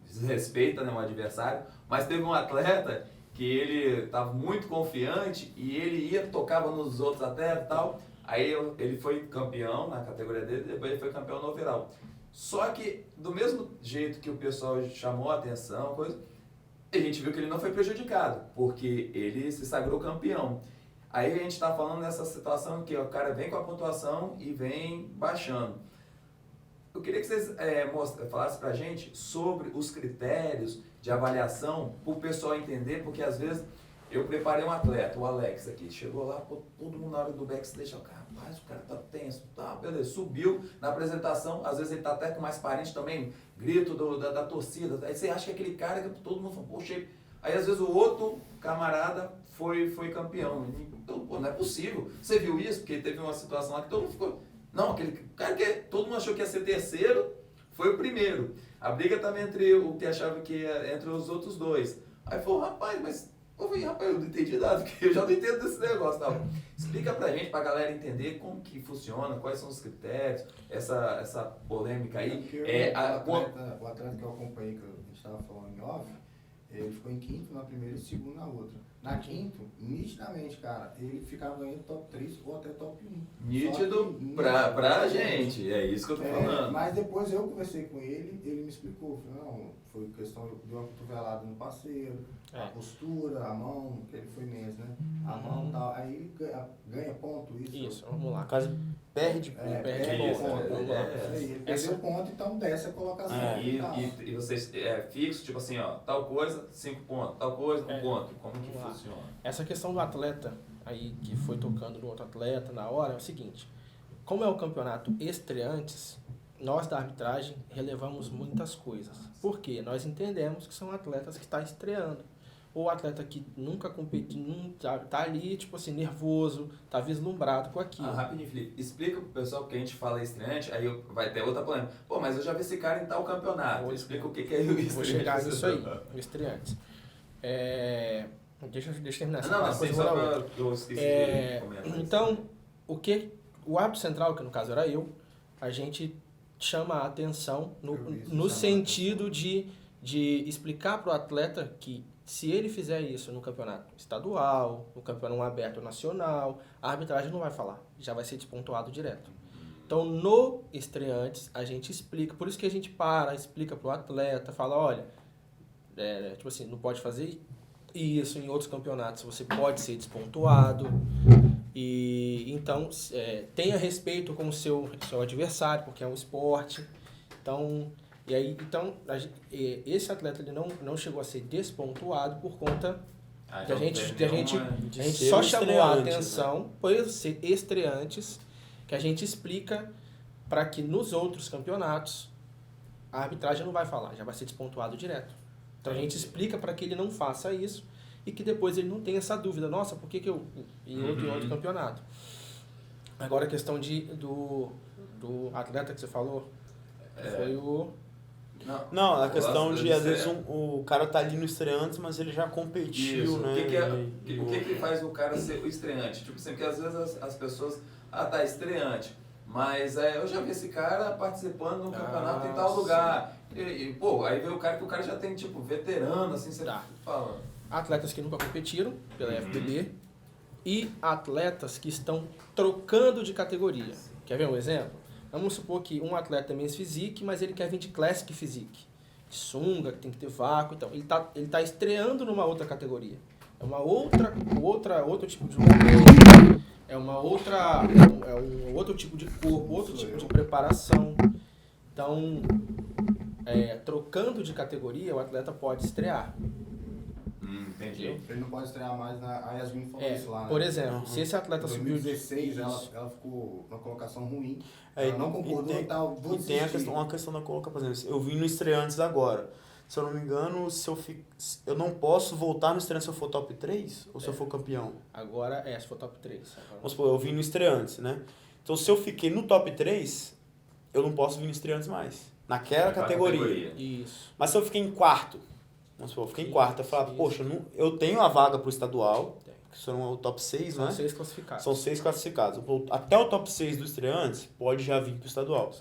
S1: desrespeita, né, o adversário, mas teve um atleta que ele estava muito confiante e ele tocava nos outros atletas e tal, aí ele foi campeão na categoria dele, depois ele foi campeão no overall. Só que, do mesmo jeito que o pessoal chamou a atenção, a gente viu que ele não foi prejudicado, porque ele se sagrou campeão. Aí a gente está falando nessa situação que o cara vem com a pontuação e vem baixando. Eu queria que vocês falassem pra gente sobre os critérios de avaliação, para o pessoal entender, porque às vezes eu preparei um atleta, o Alex aqui, chegou lá, todo mundo na hora do backstage, rapaz, o cara tá tenso, tá, beleza, subiu na apresentação, às vezes ele tá até com mais parente também, grito da torcida, aí você acha que aquele cara que todo mundo fala, poxa, aí às vezes o outro camarada foi campeão, então, pô, não é possível, você viu isso? Porque teve uma situação lá que todo mundo ficou, não, aquele cara que todo mundo achou que ia ser terceiro, foi o primeiro, a briga também entre o que achava que ia entre os outros dois, aí falou, rapaz, mas eu não entendi nada, porque eu já não entendo desse negócio. Não. Explica pra gente, pra galera entender como que funciona, quais são os critérios, essa polêmica aí.
S2: O atleta que eu acompanhei, que a gente estava falando em off, ele ficou em quinto na primeira e segundo na outra. Na quinto, nitidamente, cara, ele ficava ganhando top 3 ou até top 1.
S1: Nítido pra gente, é isso que eu tô falando.
S2: Mas depois eu conversei com ele, ele me explicou, não, foi questão de uma cotovelada no parceiro, a postura, a mão, que ele foi mesmo, né? A mão e tal, aí ele ganha ponto, isso.
S4: Isso, vamos lá.
S3: Quase perde
S2: Perde
S1: isso,
S2: ponto,
S1: vamos lá.
S2: Ele perdeu ponto, então desce a colocação.
S1: E vocês fixo, tipo assim, ó, tal coisa, 5 pontos, tal coisa, 1 ponto. Como que funciona?
S4: Essa questão do atleta, aí que foi tocando no outro atleta na hora, é o seguinte, como é o campeonato estreantes, nós da arbitragem relevamos muitas coisas. Por quê? Nós entendemos que são atletas que estão estreando. Ou atleta que nunca competiu, tá ali, tipo assim, nervoso, tá vislumbrado com aquilo.
S1: Rapidinho, Felipe, explica pro pessoal que a gente fala estreante, aí vai ter outra polêmica. Pô, mas eu já vi esse cara em tal campeonato. Explica o que é o estreante.
S4: Vou chegar nisso aí, o estreantes. Deixa eu terminar essa
S1: Não,
S4: parte,
S1: assim,
S4: depois
S1: só
S4: eu vou na
S1: pra
S4: outra.
S1: eu esqueci de comentar.
S4: Então, o árbitro central, que no caso era eu, a gente chama a atenção no sentido de explicar para o atleta que se ele fizer isso no campeonato estadual, no campeonato aberto nacional, a arbitragem não vai falar, já vai ser despontuado direto. Então, no estreantes, a gente explica, por isso que a gente explica para o atleta, fala, olha, tipo assim, não pode fazer isso, em outros campeonatos você pode ser despontuado, e então tenha respeito com o seu adversário, porque é um esporte. Então, esse atleta ele não chegou a ser despontuado por conta de a gente só chamou a atenção por ser estreantes, que a gente explica para que nos outros campeonatos a arbitragem não vai falar, já vai ser despontuado direto. Então a gente explica para que ele não faça isso e que depois ele não tenha essa dúvida, nossa, por que eu em outro campeonato? Agora a questão do atleta que você falou, foi o...
S3: Não, a questão de, às vezes, o cara tá ali no estreantes, mas ele já competiu,
S1: isso.
S3: né?
S1: O que faz o cara ser o estreante? Tipo assim, porque às vezes as pessoas, tá estreante, mas eu já vi esse cara participando no campeonato em tal lugar. Pô, aí vê o cara que o cara já tem, tipo, veterano, assim, você fala.
S4: Atletas que nunca competiram pela FBB, e atletas que estão trocando de categoria. Quer ver um exemplo? Vamos supor que um atleta é Men's Physique, mas ele quer vir de Classic Physique. De sunga, que tem que ter vácuo. Então, ele tá estreando numa outra categoria. É outro tipo de movimento, é um outro tipo de corpo, outro tipo de preparação. Então, trocando de categoria, o atleta pode estrear.
S1: Entendi.
S2: Ele não pode estrear mais a Yasmin falou isso lá, né?
S4: Por exemplo, se esse atleta
S2: Em
S4: subiu de
S2: 2016, ela ficou numa colocação ruim. Ela não concordou e tal.
S3: E tem uma questão da colocação, por exemplo, eu vim no estreantes agora. Se eu não me engano, eu não posso voltar no estreantes se eu for top 3 ou se eu for campeão?
S4: Agora se for top 3. Agora.
S3: Vamos supor, eu vim no estreantes, né? Então, se eu fiquei no top 3, eu não posso vir no estreantes mais. Naquela categoria.
S4: Isso.
S3: Mas se eu fiquei em quarto, vamos supor, eu fiquei em quarto, eu falo, poxa, eu tenho a vaga pro estadual, que são o top 6, né?
S4: São 6 classificados.
S3: São 6 classificados. Até o top 6 do estreantes pode já vir pro estadual.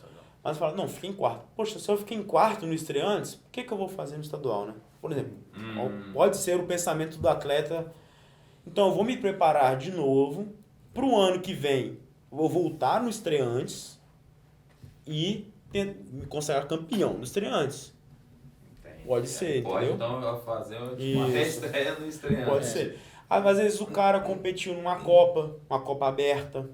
S3: Mas fala, não, fiquei em quarto. Poxa, se eu fiquei em quarto no estreantes, o que eu vou fazer no estadual, né? Por exemplo, pode ser o pensamento do atleta. Então, eu vou me preparar de novo pro ano que vem. Vou voltar no estreantes e me considerar campeão no estreantes. Pode ser,
S1: pode,
S3: entendeu?
S1: Então, fazer uma reestreia no estreante.
S3: Pode ser. Às vezes o cara competiu numa Copa aberta,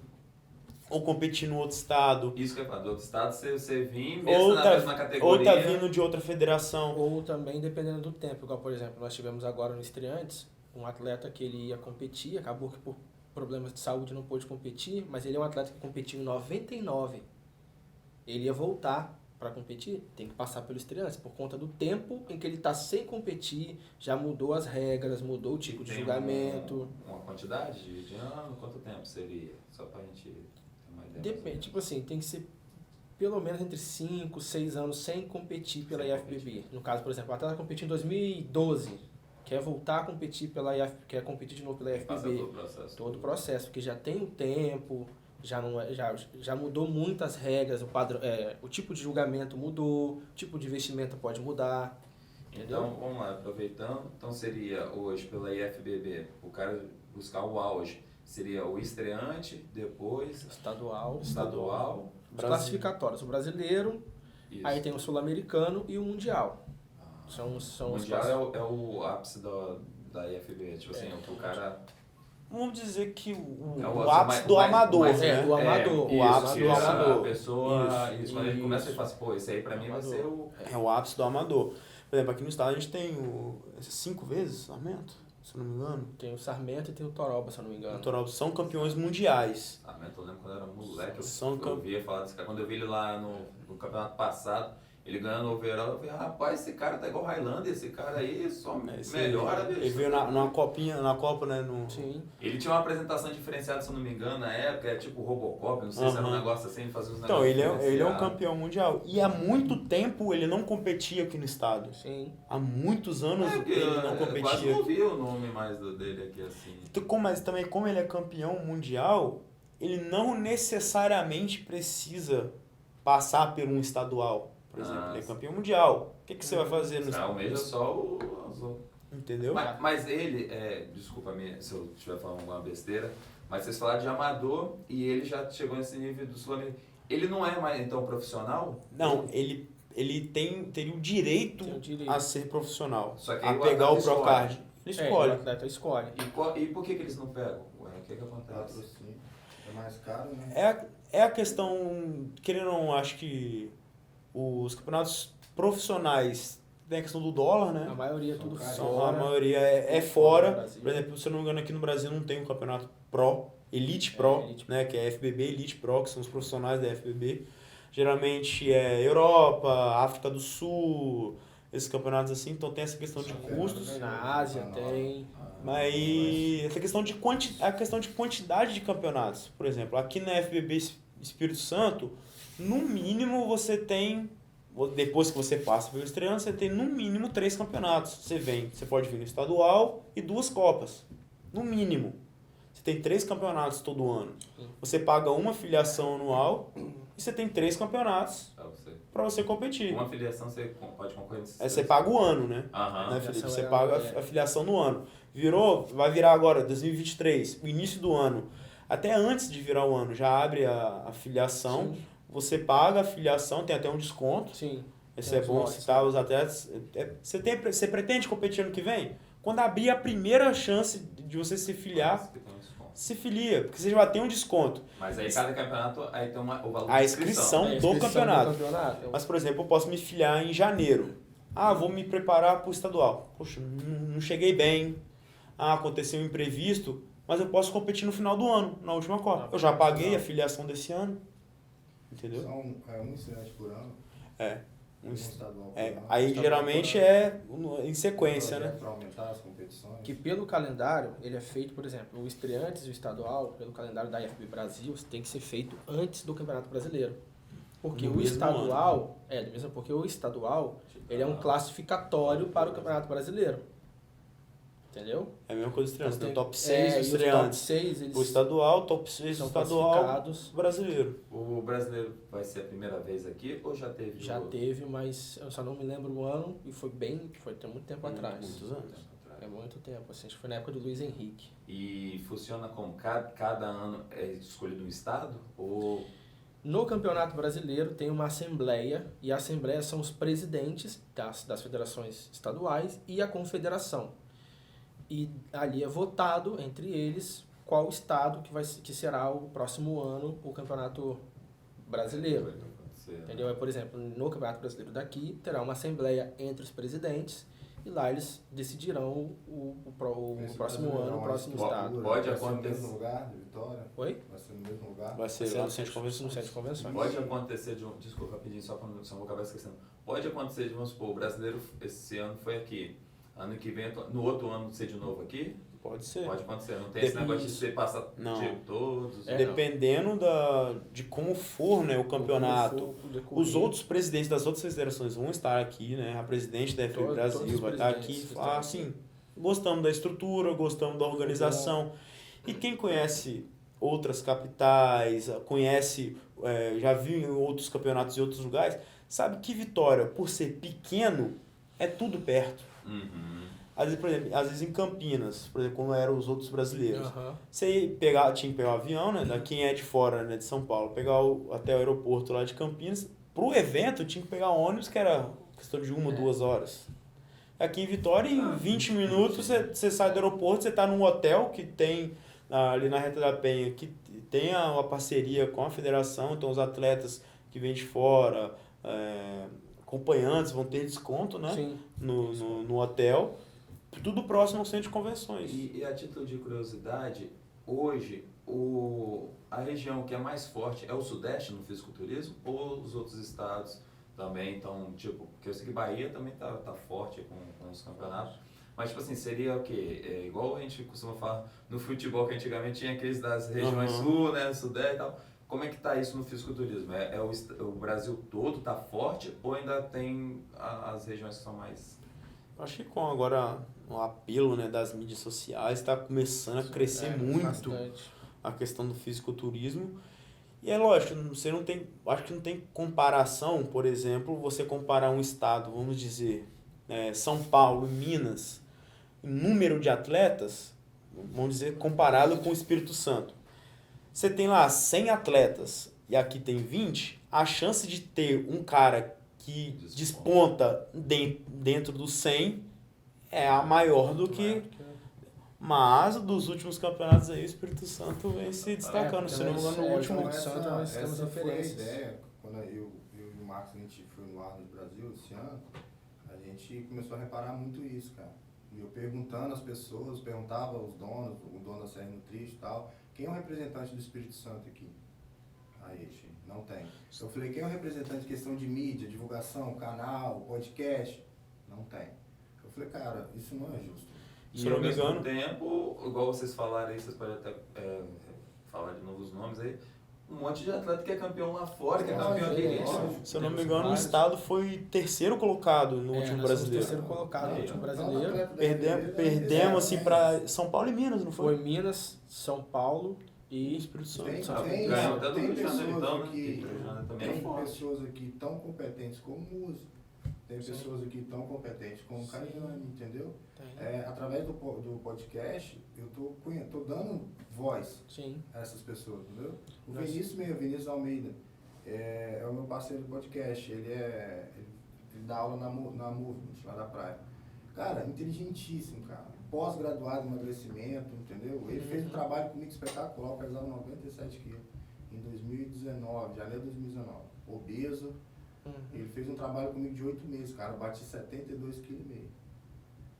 S3: ou competir no outro estado.
S1: Isso que eu falo, do outro estado você vir mesmo na mesma categoria.
S3: Ou tá vindo de outra federação.
S4: Ou também dependendo do tempo. Igual, por exemplo, nós tivemos agora no estreantes um atleta que ele ia competir, acabou que por problemas de saúde não pôde competir, mas ele é um atleta que competiu em 99. Ele ia voltar para competir, tem que passar pelo estreantes, por conta do tempo em que ele está sem competir, já mudou as regras, mudou o tipo de julgamento.
S1: Uma quantidade de ano, quanto tempo seria? Só pra gente ter uma ideia.
S4: Depende, tipo assim, tem que ser pelo menos entre 5, 6 anos sem competir pela IFBB. No caso, por exemplo, o atleta competiu em 2012, quer voltar a competir quer competir de novo pela IFBB.
S1: Passa todo o processo.
S4: Todo o processo, porque já tem o tempo, já mudou muitas regras, o tipo de julgamento mudou, o tipo de investimento pode mudar. Entendeu?
S1: Então, vamos lá, aproveitando, então seria hoje pela IFBB, o cara buscar o auge, seria o estreante, depois
S4: estadual, os classificatórios, o brasileiro,
S1: isso.
S4: Aí tem o sul-americano e o mundial.
S1: O mundial é o ápice da IFBB, tipo assim, o cara...
S3: Vamos dizer que o
S1: ápice
S3: ápice do amador, né?
S4: Do amador.
S3: O ápice do amador.
S1: A pessoa, quando ele começa, ele fala assim, pô, esse aí pra mim vai ser o...
S3: É o ápice do amador. Por exemplo, aqui no estado a gente tem 5 vezes Sarmento, se eu não me engano.
S4: Tem o Sarmento e tem o Toroba, se eu não me engano.
S3: O Toroba são campeões mundiais.
S1: Sarmento, eu lembro quando eu era moleque, eu ouvia falar desse cara. Quando eu vi ele lá no campeonato passado, ele ganhando o overall, eu falei, rapaz, esse cara tá igual o Highlander, esse cara aí só melhora.
S3: Ele veio na Copa, né?
S4: Sim.
S1: Ele tinha uma apresentação diferenciada, se eu não me engano, na época, tipo Robocop, não sei se era um negócio assim, fazia uns negócios.
S3: Então, ele é um campeão mundial. E há muito tempo ele não competia aqui no estado.
S4: Sim.
S3: Há muitos anos ele não competia.
S1: Eu quase não vi o nome mais dele aqui assim.
S3: Mas também, como ele é campeão mundial, ele não necessariamente precisa passar por um estadual. Por exemplo, ele é campeão mundial. O que você vai fazer no estadual?
S1: Almeja só o azul.
S3: Entendeu?
S1: Mas ele, desculpa-me se eu estiver falando alguma besteira, mas vocês falaram de amador e ele já chegou nesse nível do sul-americano. Ele não é mais, então, profissional?
S3: Não, ele teria o direito a ser profissional.
S1: Só que
S3: a pegar o Procard. Ele escolhe.
S4: O atleta escolhe.
S1: E por que eles não pegam? O que acontece?
S2: É mais caro, né?
S3: É a questão, querendo ou não, acho que os campeonatos profissionais tem a questão do dólar, né?
S4: A maioria é tudo fora.
S3: A maioria é fora. Por exemplo, se eu não me engano, aqui no Brasil não tem um campeonato Pro, Elite Pro, né? Que é FBB, Elite Pro, que são os profissionais da FBB. Geralmente é Europa, África do Sul, esses campeonatos assim. Então tem essa questão de custos.
S4: Na Ásia tem.
S3: Mas essa questão a questão de quantidade de campeonatos. Por exemplo, aqui na FBB Espírito Santo, no mínimo você tem, depois que você passa pelo estreante, você tem no mínimo 3 campeonatos. Você pode vir no estadual e 2 copas, no mínimo. Você tem 3 campeonatos todo ano.
S4: Sim.
S3: Você paga uma filiação anual e você tem 3 campeonatos para você competir.
S1: Uma filiação você pode concorrer nesses
S3: Você paga o ano, né?
S1: Aham.
S3: Né, Felipe? Você
S4: é
S3: paga a filiação no ano. Vai virar agora, 2023, o início do ano. Até antes de virar o ano, já abre a filiação.
S4: Sim.
S3: Você paga a filiação, tem até um desconto.
S4: Sim.
S3: Esse
S4: Tem
S3: é
S4: os
S3: bom
S4: lotes,
S3: citar os atletas. Você pretende competir ano que vem? Quando abrir a primeira chance de você se filiar, se filia, porque você já vai ter um desconto.
S1: Mas aí cada campeonato aí tem o valor
S3: A
S1: de
S3: inscrição
S4: É,
S3: do campeonato.
S4: campeonato.
S3: Mas, por exemplo, eu posso me filiar em janeiro. Vou me preparar para o estadual. Poxa, não cheguei bem. Aconteceu um imprevisto, mas eu posso competir no final do ano, na última Copa. Eu já paguei a filiação desse ano. Entendeu?
S2: São um estreante por ano. Um estadual por ano.
S3: Aí
S4: Estadual
S3: geralmente
S4: por ano.
S3: é em sequência, né?
S2: Para aumentar as competições.
S4: Que pelo calendário, ele é feito, por exemplo, o estreantes e o estadual, pelo calendário da IFB Brasil, tem que ser feito antes do Campeonato Brasileiro. Porque
S3: No
S4: o
S3: mesmo
S4: estadual, porque o estadual, ele é um classificatório para o Campeonato Brasileiro. Entendeu?
S3: É a mesma coisa dos estreantes.
S4: Então,
S3: Tem o top 6 dos
S4: e os top
S3: estreantes.
S4: 6, eles
S3: O estadual, top 6 do
S4: são
S3: estadual
S4: classificados.
S3: brasileiro.
S1: O brasileiro vai ser a primeira vez aqui ou já teve?
S4: Já teve, mas eu só não me lembro o ano e foi tem muito tempo atrás.
S3: Muitos anos.
S4: É muito tempo, assim, acho que foi na época do Luiz Henrique.
S1: E funciona como cada ano é escolhido um estado? Ou
S4: No Campeonato Brasileiro tem uma assembleia, e a assembleia são os presidentes das federações estaduais e a confederação. E ali é votado entre eles qual estado que será o próximo ano o Campeonato Brasileiro. Entendeu? Por exemplo, no Campeonato Brasileiro daqui terá uma assembleia entre os presidentes e lá eles decidirão o próximo ano, o próximo estado.
S1: Pode
S2: Vai ser no
S1: acontecer.
S2: mesmo lugar de Vitória?
S4: Oi?
S2: Vai ser no mesmo lugar?
S3: Vai ser lá no centro de convenções.
S4: No centro de convenções.
S1: Pode acontecer desculpa rapidinho, só para não vou acabar esquecendo. Pode acontecer vamos supor, o brasileiro esse ano foi aqui. Ano que vem, no outro ano ser de novo aqui?
S3: Pode ser.
S1: Pode acontecer. Não tem esse negócio de você passar todos.
S3: Dependendo de como for, né, o campeonato. Os outros presidentes das outras federações vão estar aqui, né? A presidente da FB Brasil vai estar aqui e falar assim, gostamos da estrutura, gostamos da organização. E quem conhece outras capitais, já viu em outros campeonatos em outros lugares, sabe que Vitória, por ser pequeno, é tudo perto.
S1: Uhum.
S3: Às vezes, por exemplo, em Campinas, por exemplo, como eram os outros brasileiros,
S4: Uhum.
S3: você tinha que pegar o avião, né? Da quem é de fora, né, de São Paulo, pegar até o aeroporto lá de Campinas. Pro evento, tinha que pegar ônibus, que era questão de 1 ou 2 horas. Aqui em Vitória, em 20 minutos, você sai do aeroporto, você está num hotel que tem ali na Reta da Penha, que tem uma parceria com a federação, então os atletas que vêm de fora, acompanhantes vão ter desconto, né?
S4: Sim.
S3: No hotel, tudo próximo ao centro de convenções.
S1: E a título de curiosidade, hoje a região que é mais forte é o Sudeste no fisiculturismo ou os outros estados também? Então, tipo, porque eu sei que Bahia também tá forte com os campeonatos. Mas, tipo assim, seria o quê? Igual a gente costuma falar no futebol, que antigamente tinha aqueles das regiões sul, né, Sudeste e tal. Como é que tá isso no fisiculturismo? O Brasil todo tá forte ou ainda tem as regiões que são mais...
S3: Acho que com agora o apelo, né, das mídias sociais está começando a crescer muito
S4: Bastante.
S3: a questão do fisiculturismo. E é lógico, acho que não tem comparação, por exemplo, você comparar um estado, vamos dizer, São Paulo e Minas, número de atletas, vamos dizer, comparado com o Espírito Santo. Você tem lá 100 atletas e aqui tem 20, a chance de ter um cara que desponta dentro dos 100 é a maior do que... Mas dos últimos campeonatos aí, o Espírito Santo vem se destacando. Se não me engano, no último...
S2: Essa foi a ideia. Quando eu e o Marcos, a gente foi no Arnold Brasil esse ano, a gente começou a reparar muito isso, cara. E eu perguntando às pessoas, perguntava aos donos, o dono da CR Nutrition e tal, quem é o representante do Espírito Santo aqui? Aí, não tem. Eu falei, quem é o representante de questão de mídia, divulgação, canal, podcast? Não tem. Eu falei, cara, isso não é justo.
S1: E ao mesmo tempo, igual vocês falaram aí, vocês podem até falar de novo os nomes aí, um monte de atleta que é campeão lá fora, que é campeão aqui.
S3: Se eu não me engano, o estado foi terceiro colocado no último brasileiro.
S4: Terceiro colocado no último brasileiro.
S3: Perdemos assim para São Paulo e Minas, não foi?
S4: Foi Minas, São Paulo e Espírito Santo.
S2: Tem pessoas aqui tão competentes como músico. Tem pessoas aqui tão competentes como Cariani, entendeu? Através do podcast, eu tô dando voz a essas pessoas, entendeu? O Vinícius Almeida, é o meu parceiro do podcast. Ele dá aula na Movement, lá da praia. Cara, inteligentíssimo, cara. Pós-graduado em emagrecimento, entendeu? Ele fez um trabalho comigo espetacular, eu pesava 97 quilos em 2019, janeiro de 2019. Obeso. Ele fez um trabalho comigo de 8 meses, cara. Eu bati 72,5 kg.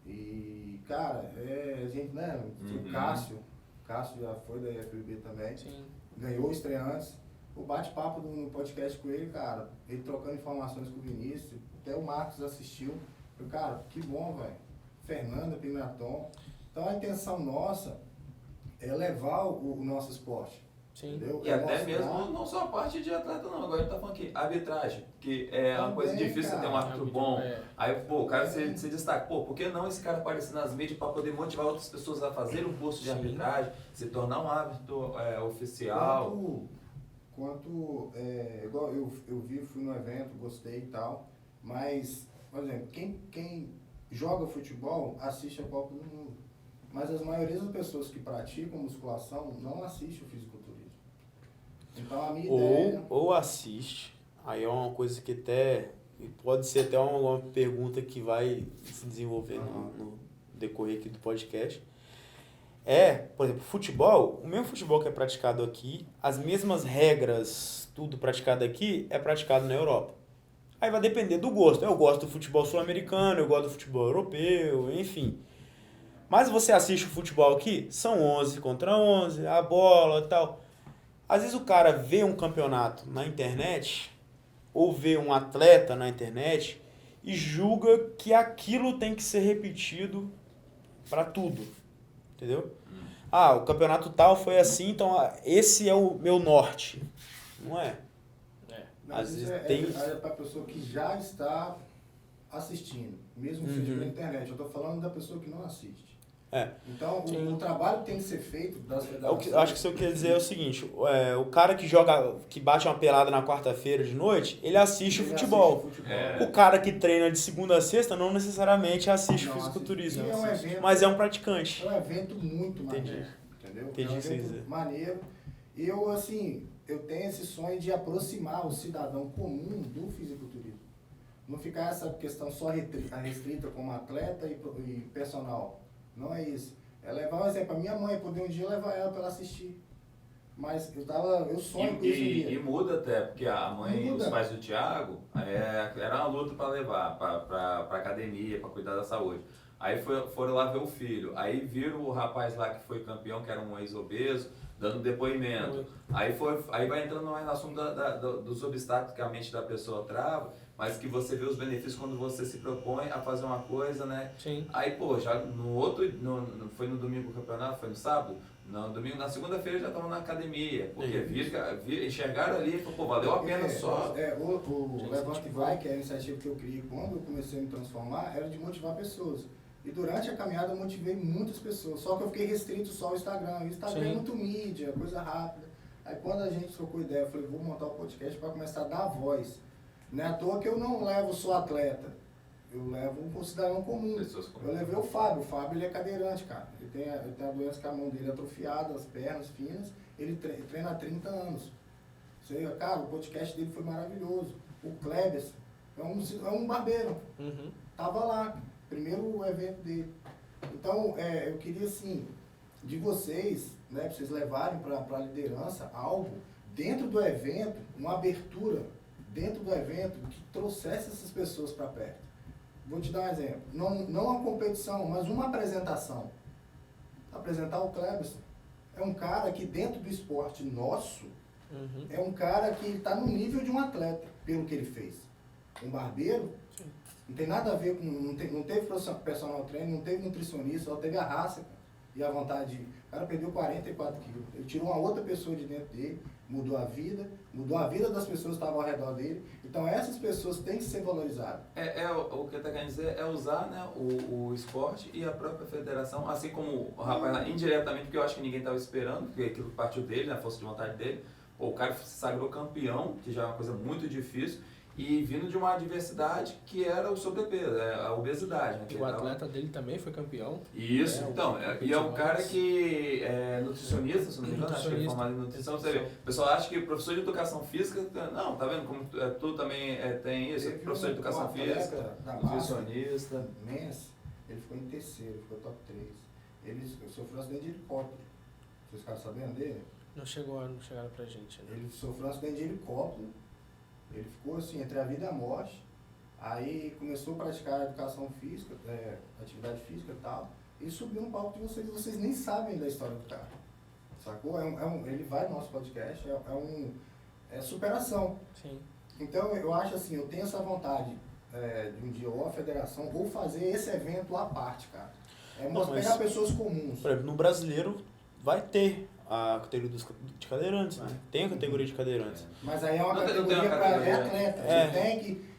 S2: E, cara, a gente, né? O Cássio já foi da FBB também. Sim. Ganhou estreantes. O bate-papo no podcast com ele, cara, ele trocando informações com o Vinícius, até o Marcos assistiu. Eu, cara, que bom, velho. Fernanda, Pinaton. Então a intenção nossa é levar o nosso esporte.
S4: Sim.
S1: Entendeu? E até mesmo, não só a parte de atleta não, agora a gente tá falando aqui, arbitragem, que é uma coisa difícil, você ter um árbitro bom, aí, pô, o cara se destaca, pô, por que não esse cara aparecer nas mídias para poder motivar outras pessoas a fazer um curso de arbitragem, se tornar um árbitro oficial?
S2: Igual eu fui no evento, gostei e tal, mas, por exemplo, quem joga futebol assiste a Copa do Mundo, mas as maioria das pessoas que praticam musculação não assistem o fisiculturismo. Então a minha ideia...
S3: Ou assiste, aí é uma coisa que até pode ser até uma pergunta que vai se desenvolver no decorrer aqui do podcast. Por exemplo, futebol, o mesmo futebol que é praticado aqui, as mesmas regras, tudo praticado aqui, é praticado na Europa. Aí vai depender do gosto. Eu gosto do futebol sul-americano, eu gosto do futebol europeu, enfim. Mas você assiste o futebol aqui, são 11 contra 11, a bola e tal. Às vezes o cara vê um campeonato na internet, ou vê um atleta na internet, e julga que aquilo tem que ser repetido para tudo. Entendeu? O campeonato tal foi assim, então esse é o meu norte. Não é.
S2: Às vezes é para a pessoa que já está assistindo, mesmo seja na internet. Eu estou falando da pessoa que não assiste. Então, o trabalho tem que ser feito das federações.
S3: Acho que o que eu queria dizer é o seguinte, o cara que bate uma pelada na quarta-feira de noite, ele assiste o futebol. O cara que treina de segunda a sexta não necessariamente assiste o fisiculturismo. Mas é um praticante.
S2: É um evento muito maneiro. Entendeu?
S3: Entendi o que você dizer.
S2: Maneiro. Eu tenho esse sonho de aproximar o cidadão comum do fisiculturismo. Não ficar essa questão só restrita como atleta e personal. Não é isso. É levar um exemplo. A minha mãe, poder um dia levar ela para ela assistir. Mas eu sonho com isso um dia.
S1: E muda até, porque a mãe, os pais do Thiago, era uma luta para levar para academia, para cuidar da saúde. Aí foram lá ver o filho. Aí viram o rapaz lá que foi campeão, que era um ex-obeso, dando depoimento. Aí vai entrando mais no assunto dos obstáculos que a mente da pessoa trava, mas que você vê os benefícios quando você se propõe a fazer uma coisa, né?
S4: Sim.
S1: Aí, pô, já foi no domingo o campeonato, foi no sábado? No domingo, na segunda-feira já estavam na academia, porque enxergaram ali e falaram, pô, valeu a pena só.
S2: O Levante Vai, que é a iniciativa que eu criei quando eu comecei a me transformar, era de motivar pessoas. E durante a caminhada eu motivei muitas pessoas, só que eu fiquei restrito só ao Instagram. O Instagram é muito mídia, coisa rápida. Aí quando a gente trocou ideia, eu falei, vou montar o podcast para começar a dar voz. Não é à toa que eu não levo só atleta, eu levo um cidadão comum. Eu levei o Fábio ele é cadeirante, cara. Ele tem a doença que a mão dele é atrofiada, as pernas finas, ele treina há 30 anos. Cara, o podcast dele foi maravilhoso. O Kleber é um barbeiro, tava lá, primeiro evento dele. Então, eu queria assim, de vocês, né, para vocês levarem para a liderança algo dentro do evento, uma abertura dentro do evento que trouxesse essas pessoas para perto. Vou te dar um exemplo. Não uma competição, mas uma apresentação. Apresentar o Cleberson. É um cara que dentro do esporte nosso, é um cara que está no nível de um atleta, pelo que ele fez. Um barbeiro, não tem nada a ver com... Não teve personal trainer, não teve nutricionista, só teve a raça. e a vontade de... O cara perdeu 44 quilos. Ele tirou uma outra pessoa de dentro dele, mudou a vida das pessoas que estavam ao redor dele. Então essas pessoas têm que ser valorizadas.
S1: O que eu estou querendo dizer é usar, né, o esporte e a própria federação, assim como o rapaz lá, indiretamente, porque eu acho que ninguém estava esperando, porque aquilo partiu dele, na força de vontade dele. Pô, o cara se sagrou campeão, que já é uma coisa muito difícil, e vindo de uma adversidade que era o sobrepeso, a obesidade. Né,
S4: e o atleta dele também foi campeão.
S1: Isso, então, e é um cara que é nutricionista, se não me engano, acho que é formado em nutrição. Você vê, o pessoal acha que professor de educação física, não, tá vendo como tu também tem isso, professor de educação física, nutricionista.
S2: Mens, ele ficou em terceiro, ficou top 3. Ele sofreu um acidente de helicóptero. Vocês ficaram sabendo dele?
S4: Não chegaram pra gente. Né?
S2: Ele sofreu um acidente de helicóptero. Ele ficou assim, entre a vida e a morte. Aí começou a praticar educação física, atividade física e tal. E subiu no palco de vocês nem sabem da história do cara. Sacou? Ele vai no nosso podcast, é superação.
S4: Sim.
S2: Então eu acho assim, eu tenho essa vontade de um dia ou a federação, ou fazer esse evento à parte, cara. Pegar pessoas comuns.
S3: Por exemplo, no brasileiro vai ter a categoria de cadeirantes, né? Tem a categoria de cadeirantes.
S2: Mas aí é uma categoria para atleta.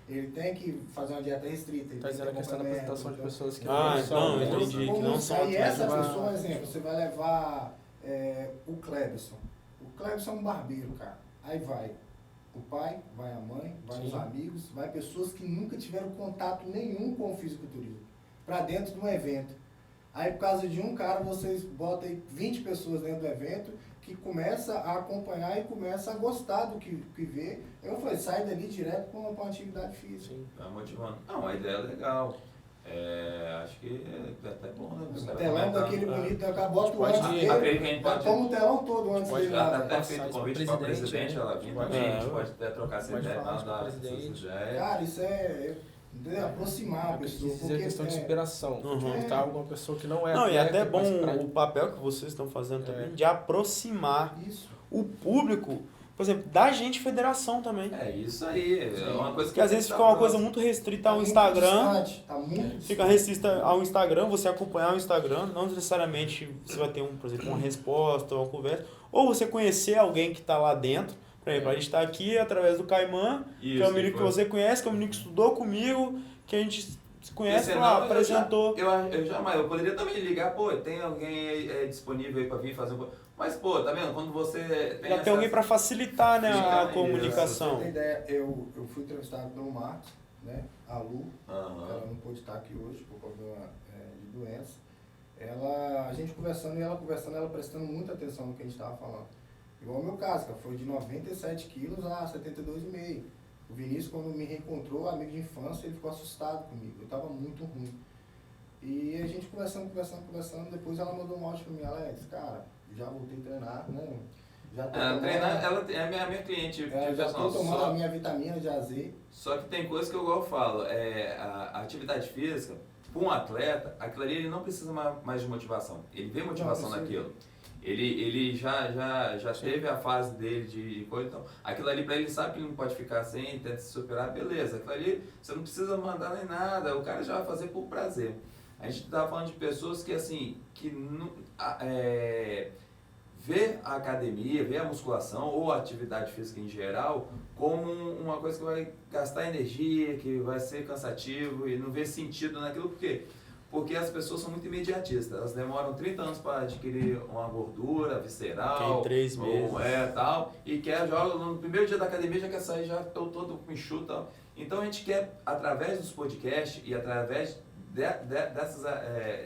S2: Ele tem que fazer uma dieta restrita. Ele
S4: tá dizendo a questão da apresentação de pessoas que
S3: não são. Entendi. Que não são.
S2: Aí essa pessoa, exemplo, você vai levar o Clebson. O Clebson é um barbeiro, cara. Aí vai o pai, vai a mãe, vai os amigos, vai pessoas que nunca tiveram contato nenhum com o fisiculturismo. Para dentro de um evento. Aí, por causa de um cara, vocês botam aí 20 pessoas dentro do evento que começa a acompanhar e começa a gostar do que vê. Eu falei, sai dali direto para uma atividade física.
S1: Sim, tá motivando. Não, a ideia é legal. Acho que é até bom, né?
S2: O telão daquele bonito, bota o antes dele, toma o telão todo antes dele.
S1: Já até feito convite para a presidente, ela vir também, a gente pode até trocar essa ideia, dar essas ideias.
S2: Cara, isso aproximar a pessoa.
S4: Porque é questão de inspiração. Juntar alguma pessoa que não é.
S3: Não, e até bom o papel que vocês estão fazendo também de aproximar o público, por exemplo, da gente federação também.
S1: É isso aí. É uma coisa
S3: que às vezes fica uma coisa muito restrita ao Instagram. Fica restrita ao Instagram, você acompanhar o Instagram, não necessariamente você vai ter por exemplo, uma resposta ou uma conversa, ou você conhecer alguém que está lá dentro. Por exemplo, a gente está aqui através do Caimã, que é um menino que você conhece, que é um menino que estudou comigo, que a gente se conhece, apresentou.
S1: Eu poderia também ligar, tem alguém disponível aí para vir fazer um... Mas, tá vendo? Quando você tem...
S3: Já tem alguém para facilitar, né, a comunicação.
S2: Pra ter ideia, eu fui entrevistado pelo Marcos, né, a Lu, ela não pôde estar aqui hoje por problema de doença. A gente conversando, ela prestando muita atenção no que a gente estava falando. Igual o meu caso, cara, foi de 97 quilos a 72,5. O Vinícius, quando me reencontrou, amigo de infância, ele ficou assustado comigo. Eu tava muito ruim. E a gente conversando, depois ela mandou um áudio pra mim, Alex, cara, já voltei a treinar, né? Já tô
S1: treinar, ela é a minha cliente.
S2: Já tô tomando a minha vitamina de AZ.
S1: Só que tem coisa que eu falo, a atividade física, para um atleta, aquilo ali ele não precisa mais de motivação. Ele vê motivação naquilo. Ele já teve a fase dele de coisa, então aquilo ali para ele sabe que ele não pode ficar sem, tenta se superar, beleza. Aquilo ali você não precisa mandar nem nada, o cara já vai fazer por prazer. A gente estava falando de pessoas que assim, vê a academia, vê a musculação ou a atividade física em geral como uma coisa que vai gastar energia, que vai ser cansativo e não vê sentido naquilo, porque as pessoas são muito imediatistas. Elas demoram 30 anos para adquirir uma gordura visceral.
S3: Tem 3 meses.
S1: Tal. E joga no primeiro dia da academia, já quer sair, já estou todo com enxuto. Tal. Então a gente quer, através dos podcasts e através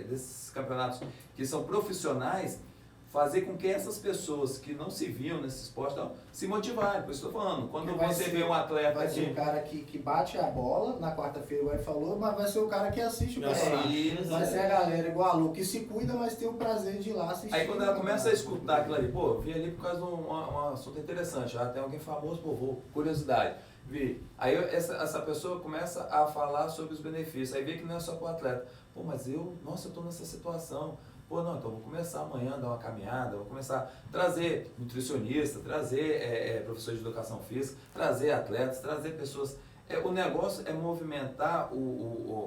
S1: desses campeonatos que são profissionais, fazer com que essas pessoas que não se viam nesse esporte se motivarem. Por isso estou falando, quando você vê um atleta...
S2: Vai ser o cara que bate a bola, na quarta-feira o Ed falou, mas vai ser o cara que assiste o campeonato. Vai ser a galera igual a Lu, que se cuida, mas tem o prazer de ir lá assistir.
S1: Aí quando ela começa a escutar aquilo ali, vi ali por causa de um assunto interessante, tem alguém famoso, vou, curiosidade. Vi. Aí essa pessoa começa a falar sobre os benefícios, aí vê que não é só para o atleta. Mas eu estou nessa situação. Então vou começar amanhã a dar uma caminhada, vou começar a trazer nutricionista, trazer professor de educação física, trazer atletas, trazer pessoas. O negócio é movimentar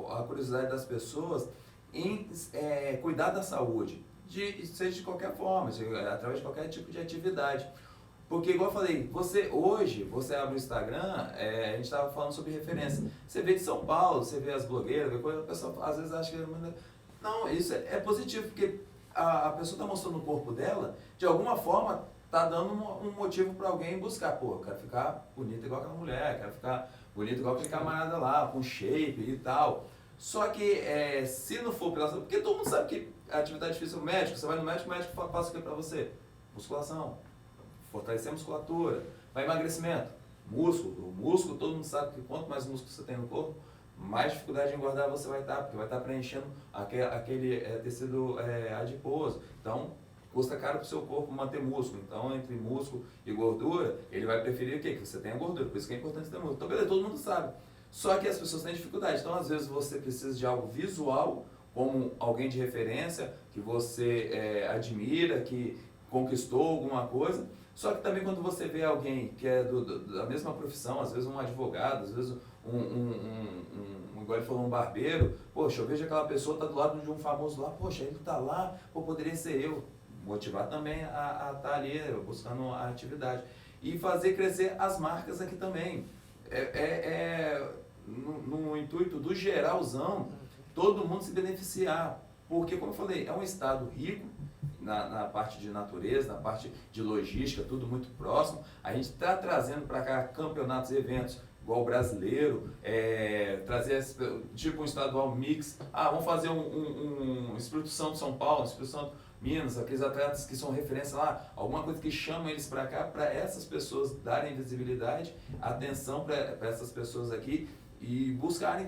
S1: a curiosidade das pessoas em cuidar da saúde, seja de qualquer forma, através de qualquer tipo de atividade. Porque, igual eu falei, hoje, você abre o Instagram, a gente estava falando sobre referência. Você vê de São Paulo, você vê as blogueiras, vê coisa, a pessoa às vezes acha que... Não, isso é positivo, porque a pessoa está mostrando o corpo dela, de alguma forma, está dando um motivo para alguém buscar. Pô, eu quero ficar bonita igual aquela mulher, quero ficar bonita igual aquele camarada lá, com shape e tal. Só que, se não for pela... Porque todo mundo sabe que a atividade física, o médico, você vai no médico, o médico passa o que para você? Musculação. Fortalecer a musculatura. Para emagrecimento, músculo. O músculo, todo mundo sabe que quanto mais músculo você tem no corpo, mais dificuldade de engordar você vai estar, porque vai estar preenchendo aquele tecido adiposo. Então, custa caro para o seu corpo manter músculo. Então, entre músculo e gordura, ele vai preferir o quê? Que você tenha gordura. Por isso que é importante ter músculo. Então, beleza, todo mundo sabe. Só que as pessoas têm dificuldade. Então, às vezes, você precisa de algo visual, como alguém de referência, que você admira, que conquistou alguma coisa. Só que também quando você vê alguém que é da mesma profissão, às vezes um advogado, às vezes igual ele falou, um barbeiro, poxa, eu vejo aquela pessoa tá do lado de um famoso lá, poxa, ele tá lá, pô, poderia ser eu. Motivar também a estar ali buscando a atividade. E fazer crescer as marcas aqui também. No intuito do geralzão, todo mundo se beneficiar. Porque, como eu falei, é um estado rico, na parte de natureza, na parte de logística, tudo muito próximo. A gente está trazendo para cá campeonatos e eventos, igual o brasileiro, trazer tipo um estadual mix. Vamos fazer um Espírito Santo São Paulo, Espírito Santo Minas, aqueles atletas que são referência lá, alguma coisa que chama eles para cá, para essas pessoas darem visibilidade, atenção para essas pessoas aqui e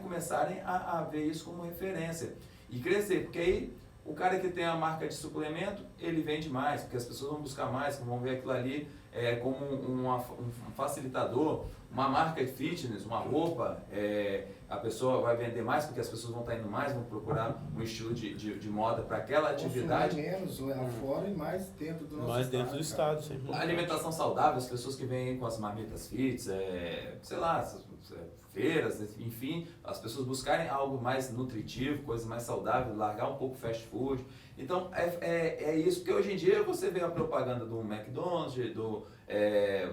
S1: começarem a ver isso como referência e crescer, porque aí o cara que tem a marca de suplemento, ele vende mais, porque as pessoas vão buscar mais, vão ver aquilo ali como um facilitador, uma marca de fitness, uma roupa, a pessoa vai vender mais, porque as pessoas vão estar indo mais, vão procurar um estilo de moda para aquela atividade.
S2: Menos lá fora e mais dentro do nosso
S3: mais dentro do estado, sempre.
S1: A alimentação saudável, as pessoas que vêm com as marmitas fits, sei lá, feiras, enfim, as pessoas buscarem algo mais nutritivo, coisa mais saudável, largar um pouco fast food. Então, é isso, porque hoje em dia você vê a propaganda do McDonald's, do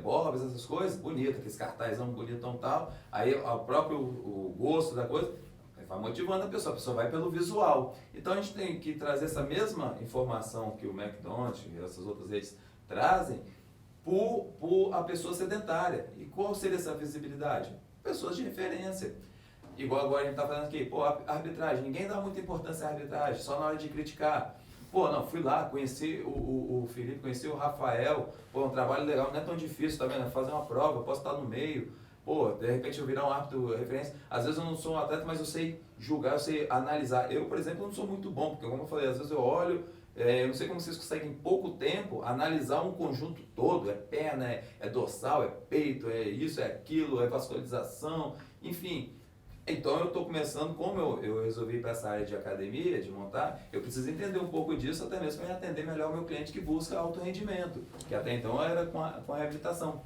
S1: Bob's, essas coisas, bonita, aqueles cartazão bonitão e tal, aí o gosto da coisa vai motivando a pessoa vai pelo visual. Então, a gente tem que trazer essa mesma informação que o McDonald's e essas outras redes trazem por a pessoa sedentária. E qual seria essa visibilidade? Pessoas de referência. Igual agora a gente está falando aqui, a arbitragem, ninguém dá muita importância à arbitragem, só na hora de criticar. Fui lá, conheci o Felipe, conheci o Rafael, um trabalho legal, não é tão difícil, tá vendo? Fazer uma prova, eu posso estar no meio, de repente eu virar um árbitro referência. Às vezes eu não sou um atleta, mas eu sei julgar, eu sei analisar. Eu, por exemplo, não sou muito bom, porque como eu falei, às vezes eu olho, eu não sei como vocês conseguem em pouco tempo analisar um conjunto todo, perna, é dorsal, é peito, é isso, é aquilo, é vascularização, enfim. Então eu estou começando, como eu resolvi ir para essa área de academia, de montar, eu preciso entender um pouco disso, até mesmo para atender melhor o meu cliente que busca alto rendimento, que até então era com a reabilitação.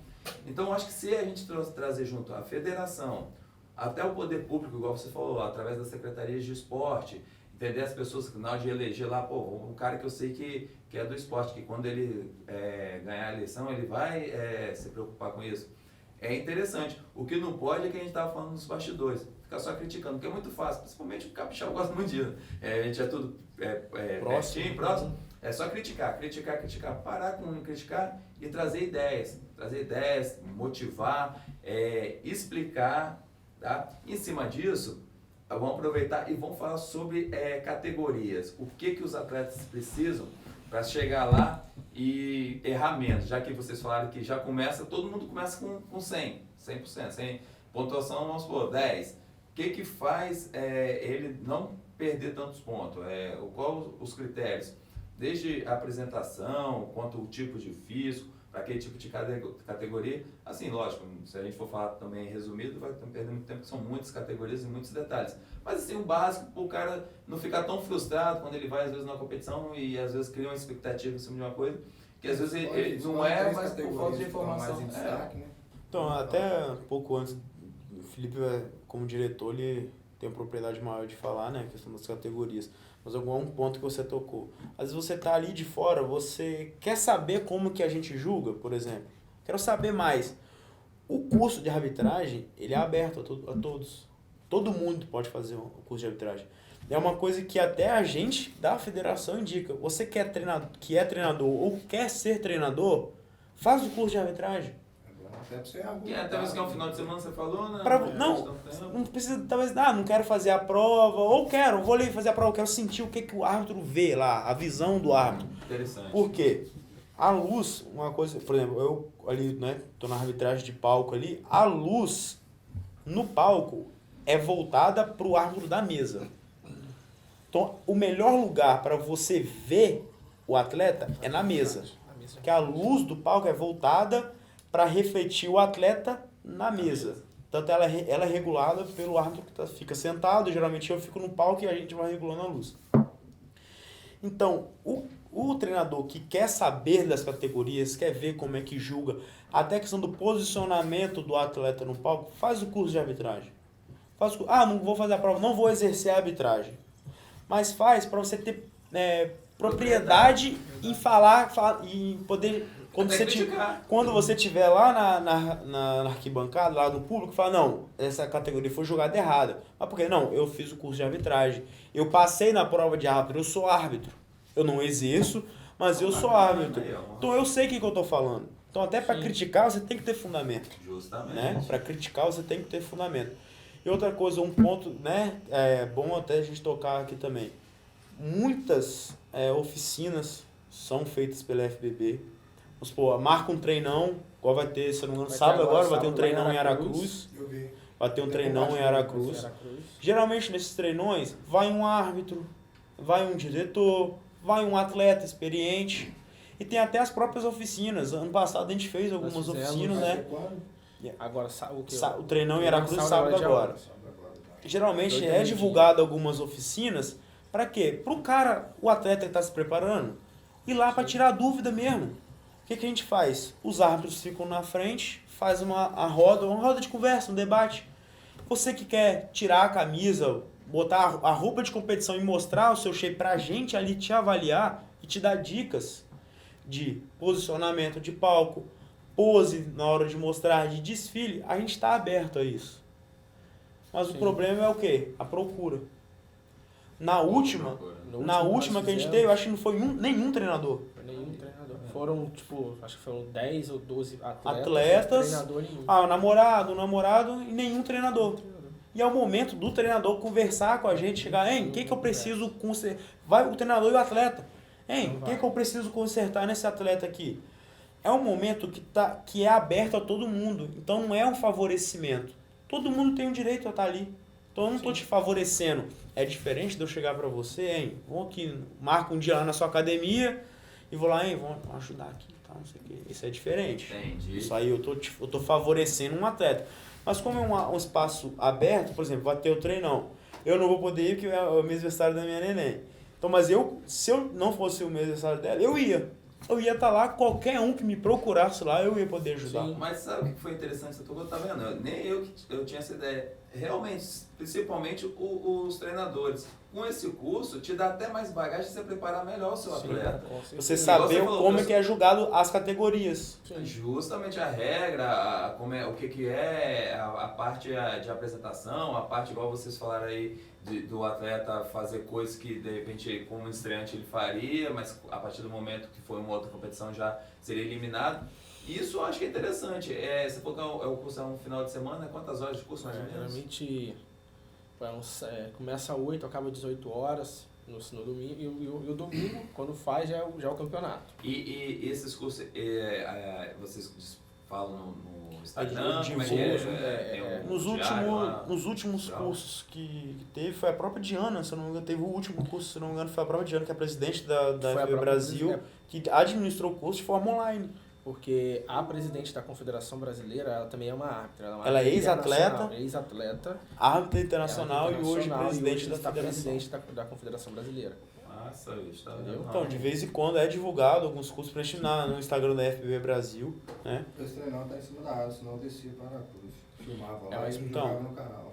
S1: Então eu acho que se a gente trazer junto a federação, até o poder público, igual você falou, através das secretarias de esporte, entender as pessoas que na hora de eleger lá, um cara que eu sei que é do esporte, que quando ele ganhar a eleição, ele vai se preocupar com isso. É interessante. O que não pode é que a gente estava falando nos bastidores, ficar só criticando, porque é muito fácil, principalmente o capixaba gosta muito disso. A gente é tudo próximo, é só criticar, parar com criticar e trazer ideias, motivar, explicar, tá? Em cima disso, vamos aproveitar e vamos falar sobre categorias. O que os atletas precisam para chegar lá e errar menos, já que vocês falaram que já todo mundo começa com 100%, 100%, pontuação, vamos supor, 10. O que faz ele não perder tantos pontos? Qual os critérios? Desde a apresentação, quanto o tipo de físico, para aquele tipo de categoria. Assim, lógico, se a gente for falar também resumido, vai perder muito tempo, porque são muitas categorias e muitos detalhes. Mas assim, o básico, para o cara não ficar tão frustrado quando ele vai, às vezes, na competição e às vezes cria uma expectativa em cima de uma coisa, que às vezes ele não mas por falta de informação.
S3: Então, até um pouco antes, o Felipe, como diretor, ele tenho propriedade maior de falar, né, a questão das categorias. Mas algum ponto que você tocou. Às vezes você tá ali de fora, você quer saber como que a gente julga, por exemplo. Quero saber mais. O curso de arbitragem, ele é aberto a todos. Todo mundo pode fazer o curso de arbitragem. É uma coisa que até a gente da federação indica. Você que é treinador ou quer ser treinador, faz o curso de arbitragem.
S2: Até pra você
S1: talvez que é um final de semana, você falou, né?
S3: Não precisa, talvez, não quero fazer a prova, ou vou ali fazer a prova, quero sentir o que o árbitro vê lá, a visão do árbitro.
S1: Interessante.
S3: Por quê? A luz, uma coisa, por exemplo, eu ali, né, tô na arbitragem de palco ali, a luz no palco é voltada pro árbitro da mesa. Então, o melhor lugar para você ver o atleta é na mesa. Porque a luz do palco é voltada para refletir o atleta na mesa. Tanto ela é regulada pelo árbitro que fica sentado. Geralmente eu fico no palco e a gente vai regulando a luz. Então, o treinador que quer saber das categorias, quer ver como é que julga, até a questão do posicionamento do atleta no palco, faz o curso de arbitragem. Não vou fazer a prova, não vou exercer a arbitragem. Mas faz para você ter propriedade em falar e poder... Quando você estiver lá na arquibancada, lá no público, fala, não, essa categoria foi julgada errada. Mas por quê? Não, eu fiz o curso de arbitragem. Eu passei na prova de árbitro, eu sou árbitro. Eu não exerço, mas eu sou árbitro. Então eu sei o que eu estou falando. Então até para criticar você tem que ter fundamento.
S1: Justamente.
S3: Né? Para criticar você tem que ter fundamento. E outra coisa, um ponto, né, é bom até a gente tocar aqui também. Muitas oficinas são feitas pela FBB. Vamos supor, marca um treinão, igual vai ter, se eu não me engano, sábado agora, vai ter um treinão em Aracruz. Vai ter um treinão em Aracruz. Geralmente nesses treinões vai um árbitro, vai um diretor, vai um atleta experiente. E tem até as próprias oficinas. Ano passado a gente fez algumas oficinas, né?
S4: Agora,
S3: o treinão em Aracruz sábado agora. Geralmente é divulgado algumas oficinas. Para quê? Para o cara, o atleta que está se preparando, ir lá para tirar dúvida mesmo. O que a gente faz? Os árbitros ficam na frente, faz uma roda de conversa, um debate. Você que quer tirar a camisa, botar a roupa de competição e mostrar o seu shape pra gente ali te avaliar e te dar dicas de posicionamento de palco, pose na hora de mostrar, de desfile, a gente está aberto a isso. Mas o problema é o quê? A procura. Na última que a gente teve, eu acho que não foi nenhum treinador.
S4: Nenhum treinador. Foram, acho que foram 10 ou 12
S3: atletas.
S4: Treinador nenhum.
S3: O namorado e nenhum treinador. E é o momento do treinador conversar com a gente, chegar, o que eu preciso consertar? Vai o treinador e o atleta. O que eu preciso consertar nesse atleta aqui? É um momento que é aberto a todo mundo. Então não é um favorecimento. Todo mundo tem o direito a estar ali. Então eu não estou te favorecendo. É diferente de eu chegar para você, vamos aqui, marca um dia lá na sua academia e vou lá, vamos ajudar aqui, tá, não sei o quê. Isso é diferente.
S1: Entendi.
S3: Isso aí eu tô favorecendo um atleta. Mas como é um espaço aberto, por exemplo, vai ter o treinão. Eu não vou poder ir porque é o mês aniversário da minha neném. Então, mas se eu não fosse o mês aniversário dela, eu ia. Eu ia estar lá, qualquer um que me procurasse lá, eu ia poder ajudar.
S1: Sim, mas sabe o que foi interessante? Você tocou, tá vendo? Nem eu tinha essa ideia. Realmente, principalmente os treinadores. Com esse curso, te dá até mais bagagem de você preparar melhor o seu atleta.
S3: Você saber como é que é julgado as categorias.
S1: Sim. Justamente a regra, o que é a parte de apresentação, a parte, igual vocês falaram aí, do atleta fazer coisas que, de repente, como estreante ele faria, mas a partir do momento que for uma outra competição já seria eliminado. Isso eu acho que é interessante. Você falou que o curso é um final de semana, quantas horas de curso mais ou menos?
S4: Geralmente começa às 8, acaba às 18 horas no domingo, e o domingo, quando faz, já é o campeonato.
S1: E esses cursos, vocês falam no Instagram?
S3: Nos últimos cursos que teve, foi a própria Diana, se eu não me engano, teve o último curso, se eu não me engano, foi a própria Diana, que é a presidente da FB Brasil, que administrou o curso de forma online.
S4: Porque a presidente da Confederação Brasileira, ela também é uma árbitra.
S3: Ela é ex-atleta, árbitra internacional e hoje presidente da Federação.
S4: Presidente da Confederação Brasileira.
S1: Nossa, isso tá
S4: entendeu?
S3: Então, de vez em quando é divulgado alguns cursos pra gente no Instagram da FBB Brasil, né?
S2: Esse treinão tá em cima da área, senão eu descia para a cruz. Filmava lá e
S3: então,
S2: jogava no canal.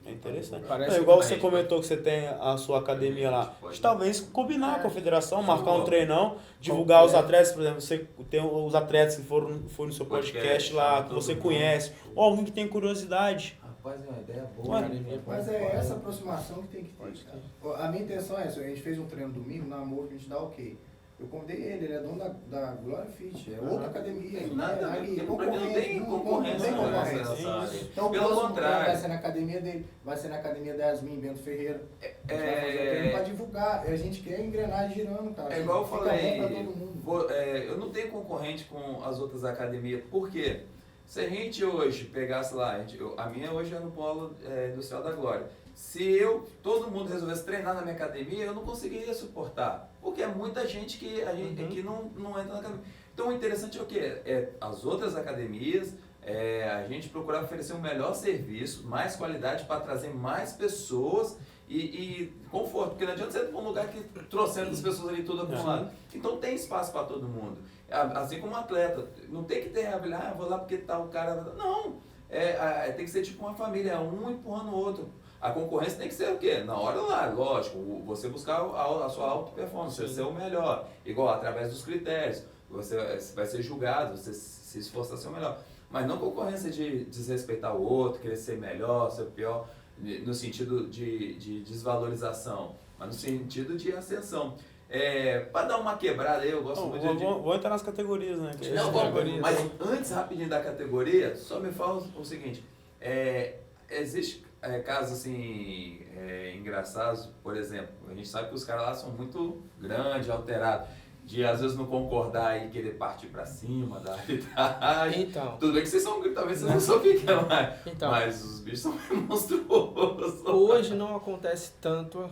S3: É interessante.
S4: Parece
S3: Igual
S4: que
S3: você comentou que você tem a sua academia lá.
S1: Pode.
S3: Talvez combinar com a federação, marcar um
S1: Show.
S3: treinão, divulgar os atletas, por exemplo, você tem os atletas que foram no seu podcast lá, que você conhece, ou alguém que tem curiosidade.
S1: Rapaz, é uma ideia boa.
S3: Ué,
S1: né?
S2: Mas é essa aproximação que tem que ter, cara. A minha intenção é essa, a gente fez um treino domingo na Amor, que a gente dá ok. Eu convidei ele é dono da Glória Fit, é outra academia.
S1: Nada,
S2: ali,
S1: porque não tem concorrência
S2: não tem
S1: nessa área.
S2: Então, o
S1: Pelo
S2: próximo
S1: contrário.
S2: treino vai ser na academia dele, vai ser na academia da Yasmin Bento Ferreira. A gente vai fazer o treino pra divulgar. A gente quer engrenagem girando, cara.
S1: É igual eu
S2: Fica
S1: falei,
S2: bom pra todo mundo.
S1: eu não tenho concorrente com as outras academias. Por quê? Se a gente hoje pegasse lá, a minha hoje é no Polo Industrial da Glória. Se todo mundo resolvesse treinar na minha academia, eu não conseguiria suportar. Porque é muita gente que que não entra na academia. Então o interessante é o quê? As outras academias, a gente procurar oferecer um melhor serviço, mais qualidade para trazer mais pessoas e conforto. Porque não adianta você ir para um lugar que trouxendo as pessoas ali tudo acumulado. Então tem espaço para todo mundo. Assim como um atleta. Não tem que ter, vou lá porque tá o cara... Não! Tem que ser tipo uma família, um empurrando o outro. A concorrência tem que ser o quê? Na hora lá, lógico, você buscar a sua alta performance, você ser o melhor. Igual, através dos critérios. Você vai ser julgado, você se esforçar a ser o melhor. Mas não concorrência de desrespeitar o outro, querer ser melhor, ser pior, no sentido de desvalorização, mas no sentido de ascensão. Para dar uma quebrada aí, eu gosto muito de...
S3: Vou entrar nas categorias, né?
S1: Não, mas antes rapidinho da categoria, só me fala o seguinte, existe casos assim engraçados, por exemplo, a gente sabe que os caras lá são muito grandes, alterados, de às vezes não concordar e querer partir pra cima da arbitragem.
S4: Então.
S1: Tudo bem que talvez vocês não são pequenos, mas os bichos são monstruosos.
S4: Hoje não acontece tanto,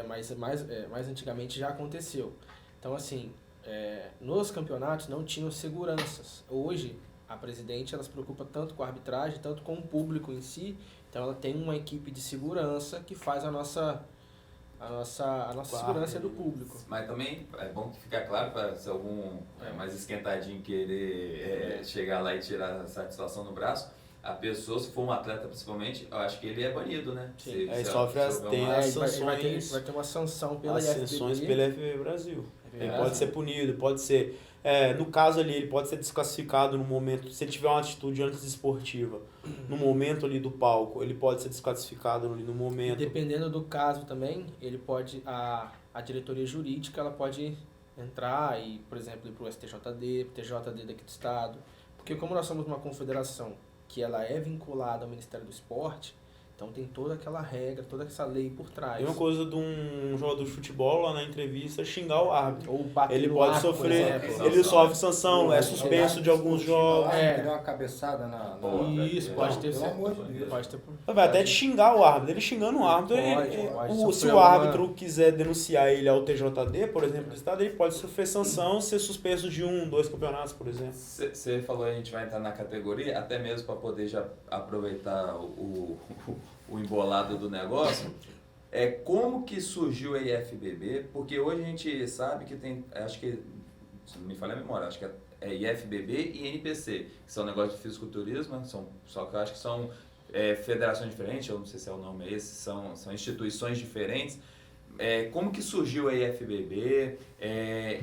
S4: mas mais antigamente já aconteceu. Então, assim, nos campeonatos não tinham seguranças. Hoje, a presidente ela se preocupa tanto com a arbitragem, tanto com o público em si. Então, ela tem uma equipe de segurança que faz a nossa segurança do público.
S1: Mas também é bom que ficar claro para se algum mais esquentadinho querer chegar lá e tirar a satisfação no braço, a pessoa, se for um atleta principalmente, eu acho que ele é banido, né?
S4: Sim.
S3: Sofre as sanções.
S4: Vai ter uma sanção pela
S3: As sanções
S4: IFBB.
S3: pela FBB Brasil. Ele pode ser punido, pode ser... no caso ali, ele pode ser desclassificado no momento... Se ele tiver uma atitude antiesportiva, no momento ali do palco, ele pode ser desclassificado ali no momento...
S4: Dependendo do caso também, ele pode... A diretoria jurídica, ela pode entrar e, por exemplo, ir para o STJD, TJD daqui do estado. Porque como nós somos uma confederação que ela é vinculada ao Ministério do Esporte, então tem toda aquela regra, toda essa lei por trás.
S3: Tem uma coisa de um jogador de futebol lá na entrevista xingar o árbitro.
S4: Ou bater
S3: Ele
S4: no
S3: pode
S4: arco,
S3: sofrer,
S4: por exemplo.
S3: ele sofre sanção, é suspenso de alguns jogos.
S2: Que deu uma cabeçada na...
S4: Isso, pode ter...
S2: Pelo amor de Deus.
S4: Pode ter...
S3: Vai até te xingar o árbitro. Ele xingando o árbitro,
S4: Pode
S3: se o árbitro quiser denunciar ele ao TJD, por exemplo, do estado, ele pode sofrer sanção, ser suspenso de 2 campeonatos, por exemplo.
S1: Você falou, a gente vai entrar na categoria, até mesmo para poder já aproveitar o embolado do negócio. Como que surgiu a IFBB? Porque hoje a gente sabe que tem, acho que, se não me falha a memória, acho que é IFBB e NPC, que são negócios de fisiculturismo, só que eu acho que são federações diferentes, eu não sei se é o nome esse, são instituições diferentes. Como que surgiu a IFBB?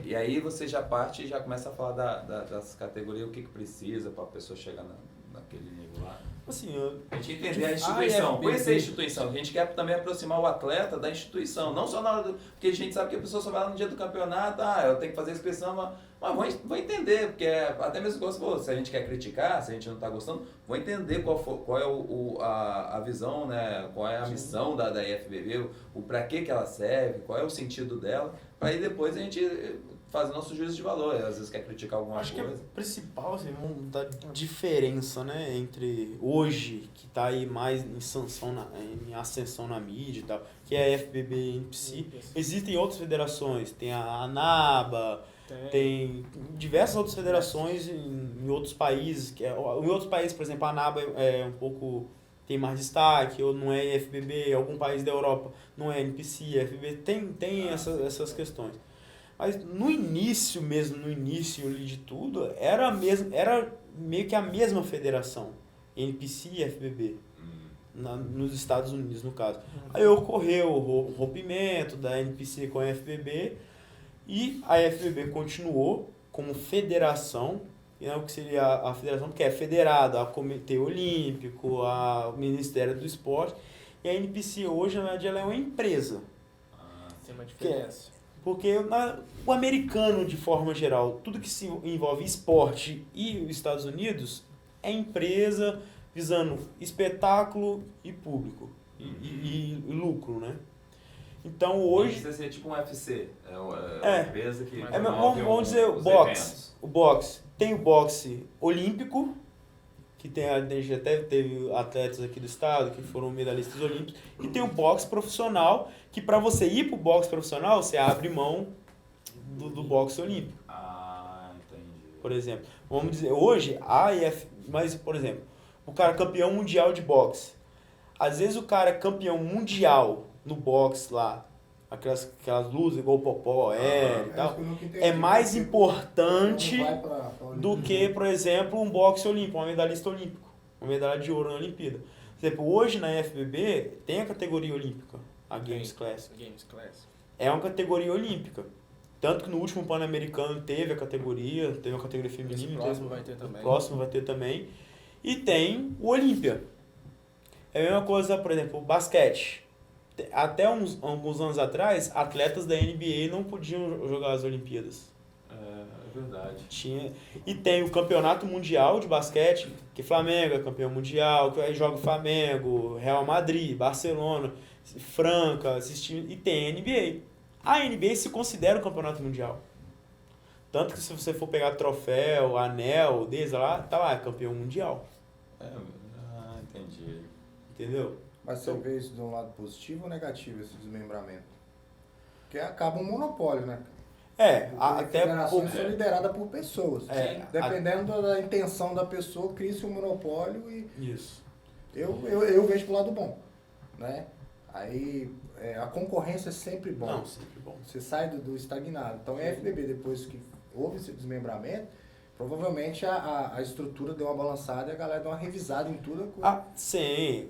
S1: E aí você já parte e já começa a falar das categorias, o que precisa para a pessoa chegar naquele nível lá.
S3: Assim,
S1: A gente entender a instituição, conhecer a instituição. A gente quer também aproximar o atleta da instituição, não só na hora porque a gente sabe que a pessoa só vai lá no dia do campeonato, eu tenho que fazer a inscrição, mas vou entender, porque até mesmo se a gente quer criticar, se a gente não está gostando, vou entender qual é a visão, né? Qual é a missão da IFBB, para que ela serve, qual é o sentido dela, para aí depois a gente fazer nosso juízo de valor, às vezes quer criticar alguma coisa.
S3: Acho que a principal, assim, da diferença, né, entre hoje, que está aí mais em em ascensão na mídia e tal, que é a FBB e a NPC, existem outras federações, tem a ANABA, tem diversas outras federações em outros países, em outros países, por exemplo, a ANABA tem mais destaque, ou não é FBB, algum país da Europa não é NPC, FBB, tem essas questões. Mas no início ali de tudo, era meio que a mesma federação, NPC e FBB. nos Estados Unidos, no caso. Aí ocorreu o rompimento da NPC com a FBB e a FBB continuou como federação, o que seria a federação, que é federado ao Comitê Olímpico, ao Ministério do Esporte, e a NPC hoje, na verdade, ela é uma empresa.
S4: Tem uma diferença.
S3: Porque o americano, de forma geral, tudo que se envolve esporte e os Estados Unidos é empresa visando espetáculo e público e lucro, né? Então hoje...
S1: Isso seria tipo um UFC, é uma empresa que...
S3: vamos dizer o boxe. O boxe. Tem o boxe olímpico, que a gente até teve atletas aqui do estado que foram medalhistas olímpicos, e tem o boxe profissional, que para você ir pro boxe profissional, você abre mão do boxe olímpico.
S1: Ah, entendi.
S3: Por exemplo, vamos dizer, hoje mas por exemplo, o cara é campeão mundial de boxe. Às vezes o cara é campeão mundial no boxe lá, aquelas luzes igual o Popó e tal, é mais importante do que, por exemplo, um boxe olímpico, um medalhista olímpico, uma medalha de ouro na Olimpíada. Por exemplo, hoje na FBB tem a categoria olímpica, a Games Classic. É uma categoria olímpica. Tanto que no último Pan-Americano teve a categoria feminina.
S4: O próximo vai ter também.
S3: O próximo vai ter também. E tem o Olímpia. É a mesma coisa, por exemplo, o basquete. Até alguns anos atrás, atletas da NBA não podiam jogar as Olimpíadas.
S1: É verdade.
S3: E tem o Campeonato Mundial de Basquete, que Flamengo é campeão mundial, que aí joga Flamengo, Real Madrid, Barcelona, Franca, e tem a NBA. A NBA se considera um campeonato mundial. Tanto que se você for pegar troféu, anel, desde lá, tá lá, é campeão mundial.
S1: Entendi.
S3: Entendeu?
S2: Mas você vê isso de um lado positivo ou negativo, esse desmembramento? Porque acaba um monopólio, né?
S3: Até
S2: federações são lideradas por pessoas. Dependendo da intenção da pessoa, cria-se um monopólio e...
S3: Isso.
S2: Eu vejo pro lado bom, né? Aí a concorrência é sempre bom.
S3: Não, sempre bom.
S2: Você sai do estagnado. Então a FBB, depois que houve esse desmembramento, provavelmente a estrutura deu uma balançada e a galera deu uma revisada em tudo.
S3: Sim.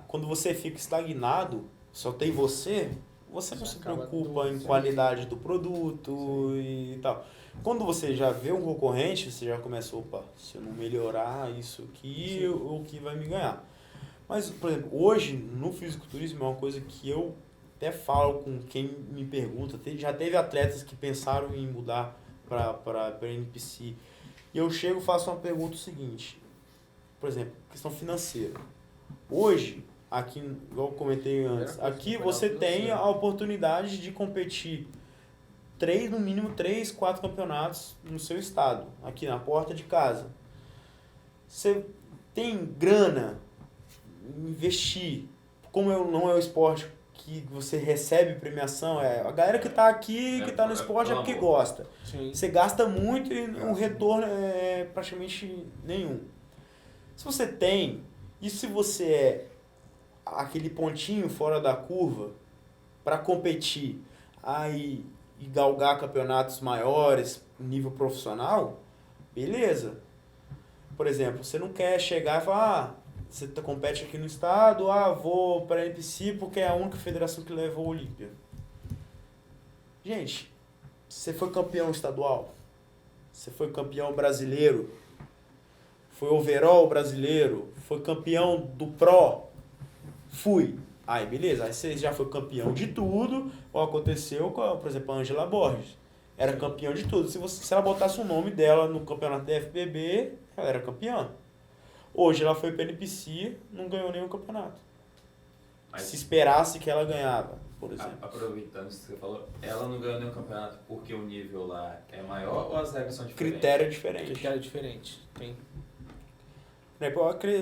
S3: Quando você fica estagnado, só tem você não se preocupa em qualidade do produto e tal. Quando você já vê um concorrente, você já começa, se eu não melhorar isso aqui, o que vai me ganhar? Mas, por exemplo, hoje no fisiculturismo é uma coisa que eu até falo com quem me pergunta. Já teve atletas que pensaram em mudar para NPC. E eu chego e faço uma pergunta seguinte. Por exemplo, questão financeira. Hoje, aqui, igual eu comentei antes, aqui você tem a oportunidade de competir no mínimo 3, 4 campeonatos no seu estado, aqui na porta de casa. Você tem grana, investir, como não é o esporte que você recebe premiação, a galera que está aqui, que está no esporte é porque gosta.
S4: Sim.
S3: Você gasta muito e o retorno é praticamente nenhum. Se você tem, e se você é aquele pontinho fora da curva para competir aí e galgar campeonatos maiores, nível profissional, beleza. Por exemplo, você não quer chegar e falar, você compete aqui no estado, vou para a NPC porque é a única federação que leva o Olímpia. Gente, você foi campeão estadual, você foi campeão brasileiro, foi overall brasileiro, foi campeão do Pro, fui. Aí beleza, aí você já foi campeão de tudo, ou aconteceu com, por exemplo, a Angela Borges. Era campeão de tudo. Se ela botasse o nome dela no campeonato da FBB, ela era campeã. Hoje ela foi para a NPC, não ganhou nenhum campeonato. Mas se esperasse que ela ganhava, por exemplo.
S1: Aproveitando isso que você falou, ela não ganhou nenhum campeonato porque o nível lá é maior ou as regras são diferentes?
S3: Critério diferente.
S4: Critério diferente. Tem.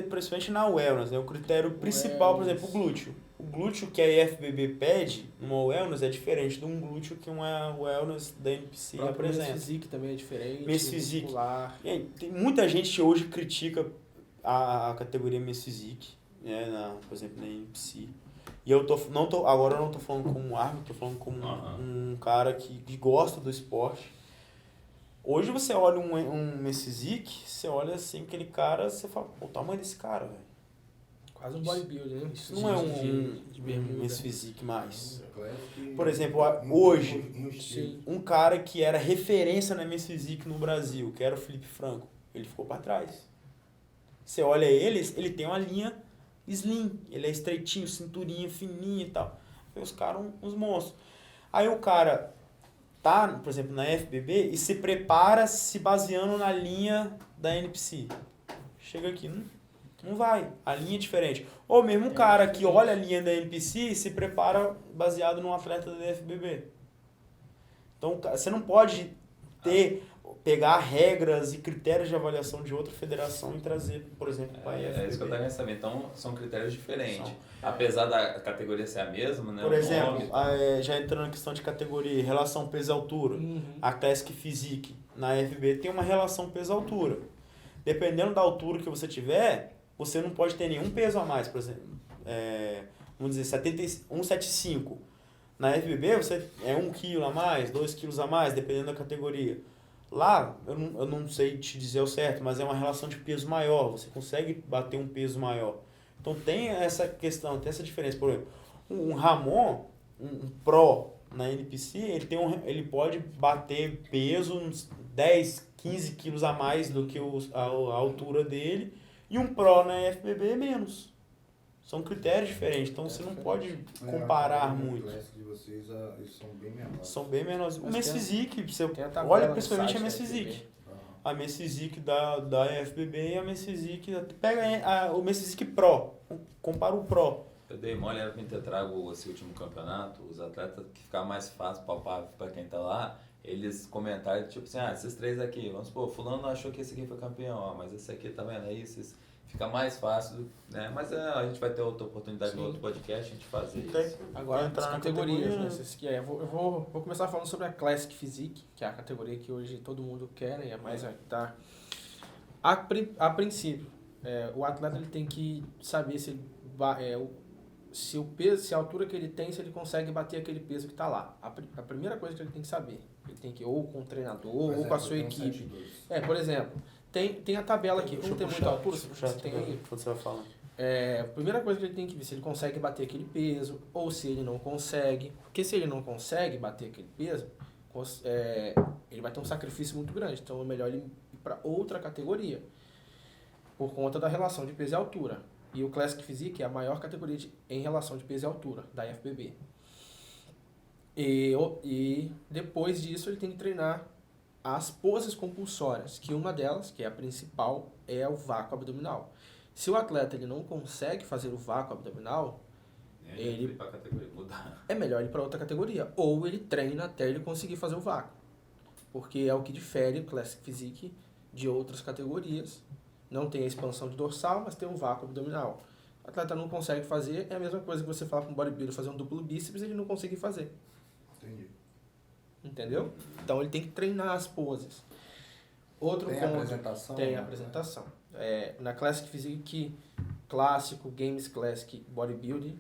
S3: Principalmente na wellness, né? O critério principal, por exemplo, o glúteo. O glúteo que a IFBB pede numa wellness é diferente de um glúteo que uma wellness da NPC apresenta.
S4: Mês Physique também é diferente.
S3: Mês Physique. Tem muita gente hoje critica a categoria Mês Physique, né? Por exemplo, na NPC. E agora eu não tô falando como um árbitro, tô falando como um cara que gosta do esporte. Hoje você olha um Mês Physique, você olha assim, aquele cara, você fala, o tamanho desse cara, velho.
S4: Quase um bodybuilder, né?
S3: Isso não é
S4: de bermuda.
S3: Men's Physique mais.
S2: Classic,
S3: Por exemplo, hoje,
S4: Sim.
S3: um cara que era referência na Men's Physique no Brasil, que era o Felipe Franco, ele ficou para trás. Você olha ele tem uma linha slim, ele é estreitinho, cinturinha fininha e tal. Os caras, uns monstros. Aí o cara tá, por exemplo, na FBB e se prepara se baseando na linha da NPC. Chega aqui, não vai. A linha é diferente. Ou mesmo um cara que olha a linha da NPC e se prepara baseado num atleta da FBB. Então, você não pode pegar regras e critérios de avaliação de outra federação e trazer, por exemplo, para a FBB.
S1: É isso que eu estava querendo saber. Então, são critérios diferentes. Apesar da categoria ser a mesma, né?
S3: Por exemplo, já entrando na questão de categoria, relação peso-altura, a Classic Physique na FBB tem uma relação peso-altura. Dependendo da altura que você tiver, você não pode ter nenhum peso a mais. Por exemplo, vamos dizer, 175. Na FBB, você é 1 kg a mais, 2 kg a mais, dependendo da categoria. Lá, eu não sei te dizer o certo, mas é uma relação de peso maior. Você consegue bater um peso maior. Então tem essa questão, tem essa diferença. Por exemplo, um Ramon, um Pro na NPC, ele pode bater peso uns 10, 15 quilos a mais do que a altura dele. E um Pro na FBB menos. São critérios diferentes, então você não pode comparar muito.
S2: De vocês, eles são bem menores.
S3: São bem menores. O Men's Physique, você
S4: olha
S3: principalmente a Men's Physique. A Men's Physique da FBB e a Men's Physique... Pega o Men's Physique Pro, compara o Pro.
S1: Eu dei mole, era pra ter trago esse último campeonato, os atletas que ficar mais fácil palpável pra quem tá lá, eles comentaram, tipo assim, esses 3 aqui, vamos supor, fulano achou que esse aqui foi campeão, mas esse aqui, tá vendo, é isso, fica mais fácil, né? Mas a gente vai ter outra oportunidade no outro podcast a gente fazer isso.
S4: Agora entrar nas categorias, né? Eu vou começar falando sobre a Classic Physique, que é a categoria que hoje todo mundo quer, né? E é mais tá. A princípio, o atleta ele tem que saber se o peso, se a altura que ele tem, se ele consegue bater aquele peso que está lá. A primeira coisa que ele tem que saber, ele tem que ir ou com o treinador ou com a sua equipe. Por exemplo, tem a tabela aqui. Como tem muita altura, você tem aí.
S3: Você vai falar.
S4: A primeira coisa que ele tem que ver se ele consegue bater aquele peso ou se ele não consegue. Porque se ele não consegue bater aquele peso, ele vai ter um sacrifício muito grande. Então é melhor ele ir para outra categoria por conta da relação de peso e altura. E o Classic Physique é a maior categoria em relação de peso e altura da FBB. E depois disso ele tem que treinar as poses compulsórias, que uma delas, que é a principal, é o vácuo abdominal. Se o atleta ele não consegue fazer o vácuo abdominal, é melhor ir para outra categoria. Ou ele treina até ele conseguir fazer o vácuo. Porque é o que difere o Classic Physique de outras categorias. Não tem a expansão de dorsal, mas tem um vácuo abdominal. O atleta não consegue fazer, é a mesma coisa que você fala para um bodybuilder fazer um duplo bíceps e ele não conseguir fazer.
S2: Entendi.
S4: Entendeu? Então ele tem que treinar as poses. Outro
S2: tem
S4: ponto,
S2: apresentação?
S4: Tem apresentação. Na Classic Physique clássico, Games Classic Bodybuilding,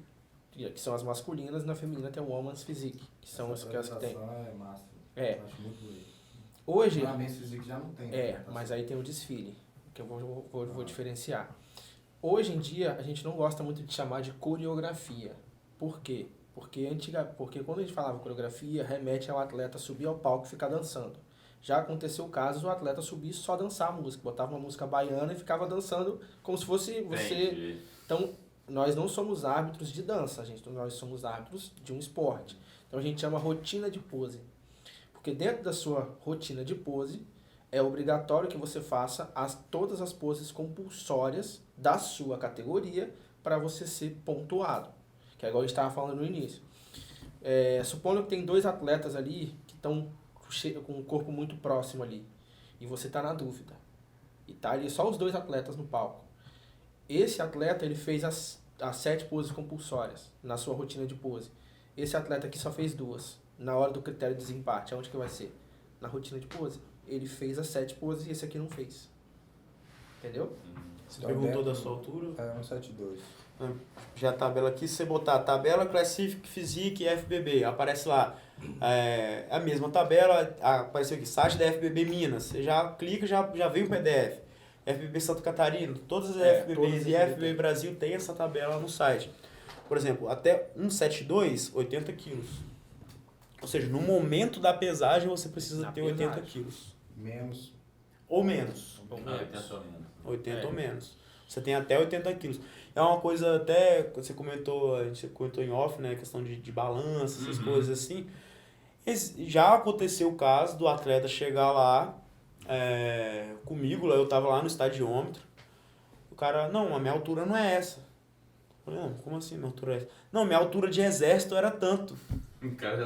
S4: que são as masculinas, na feminina tem o Women's Physique, que são as que tem.
S2: É massa.
S4: Eu
S2: acho muito bonito.
S4: Hoje,
S2: na Men's Physique já não tem.
S4: mas aí tem o desfile, que eu vou diferenciar. Hoje em dia, a gente não gosta muito de chamar de coreografia. Por quê? Porque quando a gente falava coreografia, remete ao atleta subir ao palco e ficar dançando. Já aconteceu casos do atleta subir e só dançar a música. Botava uma música baiana e ficava dançando como se fosse você.
S1: Entendi.
S4: Então, nós não somos árbitros de dança, nós somos árbitros de um esporte. Então, a gente chama rotina de pose. Porque dentro da sua rotina de pose, é obrigatório que você faça todas as poses compulsórias da sua categoria para você ser pontuado. Que é igual a gente estava falando no início. Supondo que tem 2 atletas ali que estão com o corpo muito próximo ali. E você está na dúvida. E tá ali só os 2 atletas no palco. Esse atleta, ele fez as 7 poses compulsórias na sua rotina de pose. Esse atleta aqui só fez 2. Na hora do critério de desempate, aonde que vai ser? Na rotina de pose. Ele fez as 7 poses e esse aqui não fez. Entendeu?
S3: Você perguntou da sua altura?
S2: 172.
S3: Já a tabela aqui, se você botar tabela Classic Physique FBB, aparece lá a mesma tabela, apareceu aqui, site da FBB Minas. Você já clica, já vem o PDF. FBB Santa Catarina, todas as
S4: todas
S3: FBBs
S4: as
S3: e
S4: FBB
S3: FBB Brasil tem essa tabela no site. Por exemplo, até 172, 80 quilos. Ou seja, no momento da pesagem você precisa ter 80 quilos.
S2: Menos.
S3: Ou menos.
S1: 80 ou menos.
S3: 80 ou menos. Você tem até 80 quilos. É uma coisa até, você comentou, a gente comentou em off, né? Questão de balança, essas coisas assim. Já aconteceu o caso do atleta chegar lá comigo, eu tava lá no estadiômetro. O cara, não, a minha altura não é essa. Eu falei, não, como assim minha altura é essa? Não, minha altura de exército era tanto.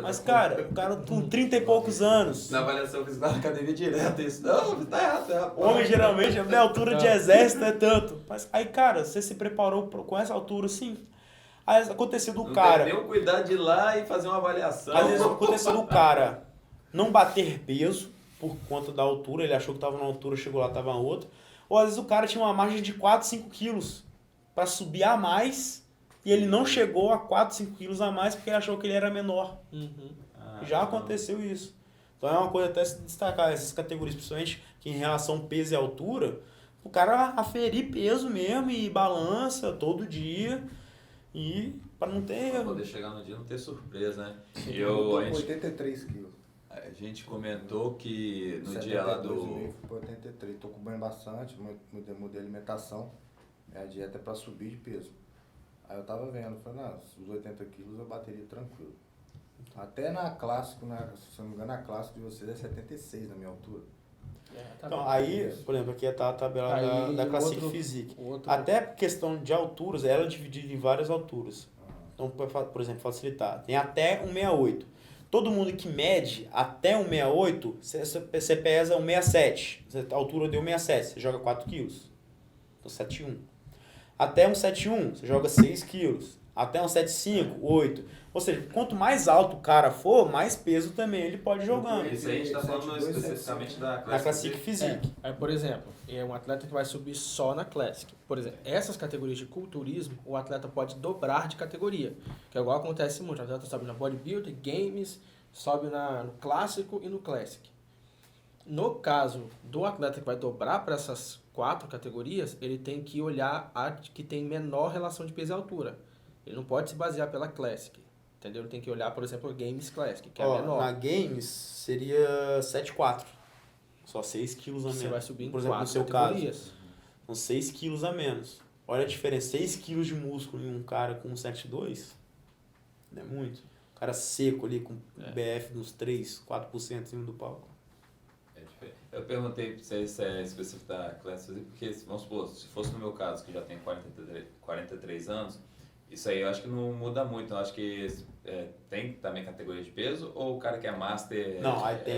S3: Mas, cara, o cara com 30 e poucos anos.
S1: Na avaliação física da academia direto, isso. Não, tá errado.
S3: Homem, geralmente, a minha altura de exército é tanto. Mas aí, cara, você se preparou com essa altura, sim. Aí aconteceu do cara.
S1: Não tem nem o cuidado de ir lá e fazer uma avaliação.
S3: Às vezes aconteceu do cara não bater peso por conta da altura, ele achou que estava numa altura, chegou lá, estava na outra. Ou às vezes o cara tinha uma margem de 4, 5 quilos para subir a mais e ele não chegou a 4, 5 quilos a mais porque ele achou que ele era menor. Já aconteceu isso. Então é uma coisa até se destacar, essas categorias, principalmente que em relação peso e altura, o cara aferir peso mesmo e balança todo dia e para não ter
S1: erro. Pra poder chegar no dia e não ter surpresa, né?
S2: Eu tô com 83 quilos.
S1: A gente comentou que no dia lá do...
S2: 83, tô comendo bastante, mudei a alimentação, minha dieta é pra subir de peso. Aí eu tava vendo, falei, não, os 80 quilos eu bateria tranquilo. Até na clássico, se não me engano, a clássico de vocês é 76 na minha altura.
S3: Então, aí, por exemplo, aqui tá a tabela da Classic Physique. Até questão de alturas, ela é dividida em várias alturas. Então, por exemplo, facilitar, tem até 1,68. Todo mundo que mede até 1,68, você pesa 1,67. A altura deu 1,67, você joga 4 quilos. Então, 7,1. Até 1,71, você joga 6 quilos. Até 1,75, 8. Ou seja, quanto mais alto o cara for, mais peso também ele pode jogar.
S1: Isso aí a gente está falando especificamente da
S3: Classic Physique.
S4: Aí, por exemplo, é um atleta que vai subir só na Classic. Por exemplo, essas categorias de culturismo, o atleta pode dobrar de categoria. Que é igual acontece muito. O atleta sobe na Bodybuilder, Games, sobe no Clássico e no Classic. No caso do atleta que vai dobrar para essas 4 categorias, ele tem que olhar a que tem menor relação de peso e altura. Ele não pode se basear pela Classic. Entendeu? Ele tem que olhar, por exemplo, o Games Classic, que é menor.
S3: Na Games seria 7,4. Só 6 quilos a menos.
S4: Você vai subir em
S3: por exemplo,
S4: 4
S3: no seu
S4: categorias.
S3: caso. São 6 quilos a menos. Olha a diferença. 6 quilos de músculo em um cara com 7,2. Não é muito. Um cara seco ali, com BF nos 3, 4% em cima do palco.
S1: Eu perguntei pra vocês se é específico da Classic, porque, vamos supor, se fosse no meu caso, que já tenho 43 anos, isso aí eu acho que não muda muito. Eu acho que tem também categoria de peso, ou o cara que é Master...
S3: Não, aí tem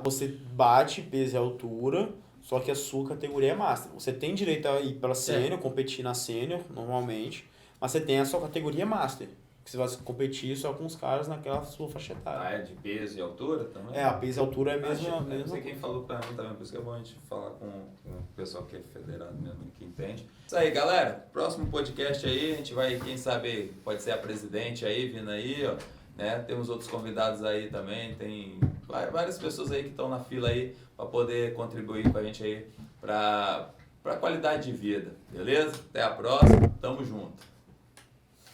S3: você bate peso e altura, só que a sua categoria é Master. Você tem direito a ir pela Sênior, competir na Sênior, normalmente, mas você tem a sua categoria Master, que você vai competir só com os caras naquela sua faixa etária.
S1: Ah, é de peso e altura também?
S3: A peso e altura é a mesma.
S1: Não sei quem falou pra mim também, por isso que é bom a gente falar com o pessoal que é federado mesmo, que entende. Isso aí, galera. Próximo podcast aí, a gente vai, quem sabe, pode ser a presidente aí, vindo aí, ó. Né? Temos outros convidados aí também, tem várias pessoas aí que estão na fila aí para poder contribuir com a gente aí para qualidade de vida, beleza? Até a próxima, tamo junto.